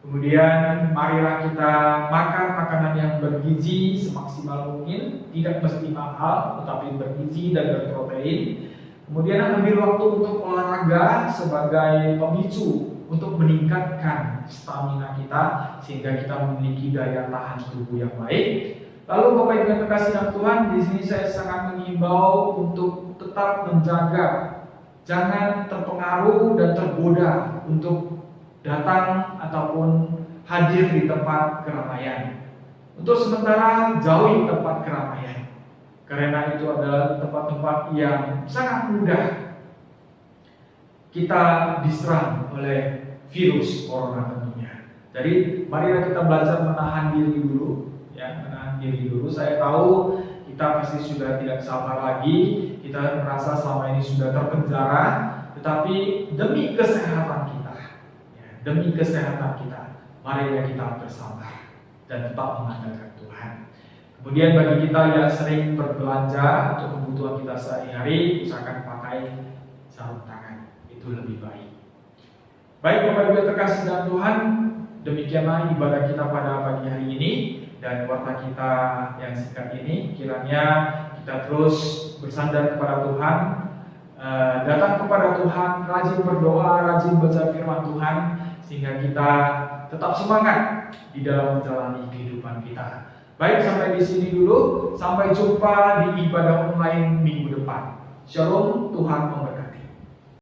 Kemudian marilah kita makan makanan yang bergizi semaksimal mungkin, tidak mesti mahal tetapi bergizi dan berprotein. Kemudian ambil waktu untuk olahraga sebagai pemicu untuk meningkatkan stamina kita sehingga kita memiliki daya tahan tubuh yang baik. Lalu Bapak Ibu yang terkasih dalam Tuhan, di sini saya sangat mengimbau untuk tetap menjaga, jangan terpengaruh dan tergoda untuk datang ataupun hadir di tempat keramaian. Untuk sementara jauhi tempat keramaian, karena itu adalah tempat-tempat yang sangat mudah kita diserang oleh virus corona tentunya. Jadi marilah kita belajar menahan diri dulu, ya, menahan diri dulu. Saya tahu kita pasti sudah tidak sabar lagi, kita merasa selama ini sudah terpenjara, tetapi demi kesehatan kita, demi kesehatan kita, marilah kita bersabar dan tetap mengandalkan Tuhan. Kemudian bagi kita yang sering berbelanja untuk kebutuhan kita sehari-hari, usahakan pakai sarung tangan, itu lebih baik. Baik Bapak Ibu terkasih dalam Tuhan, Demikianlah ibadah kita pada pagi hari ini, dan warta kita yang singkat ini kiranya kita terus bersandar kepada Tuhan, datang kepada Tuhan, rajin berdoa, rajin baca firman Tuhan, sehingga kita tetap semangat di dalam menjalani kehidupan kita. Baik, sampai di sini dulu. Sampai jumpa di ibadah online minggu depan. Shalom, Tuhan memberkati.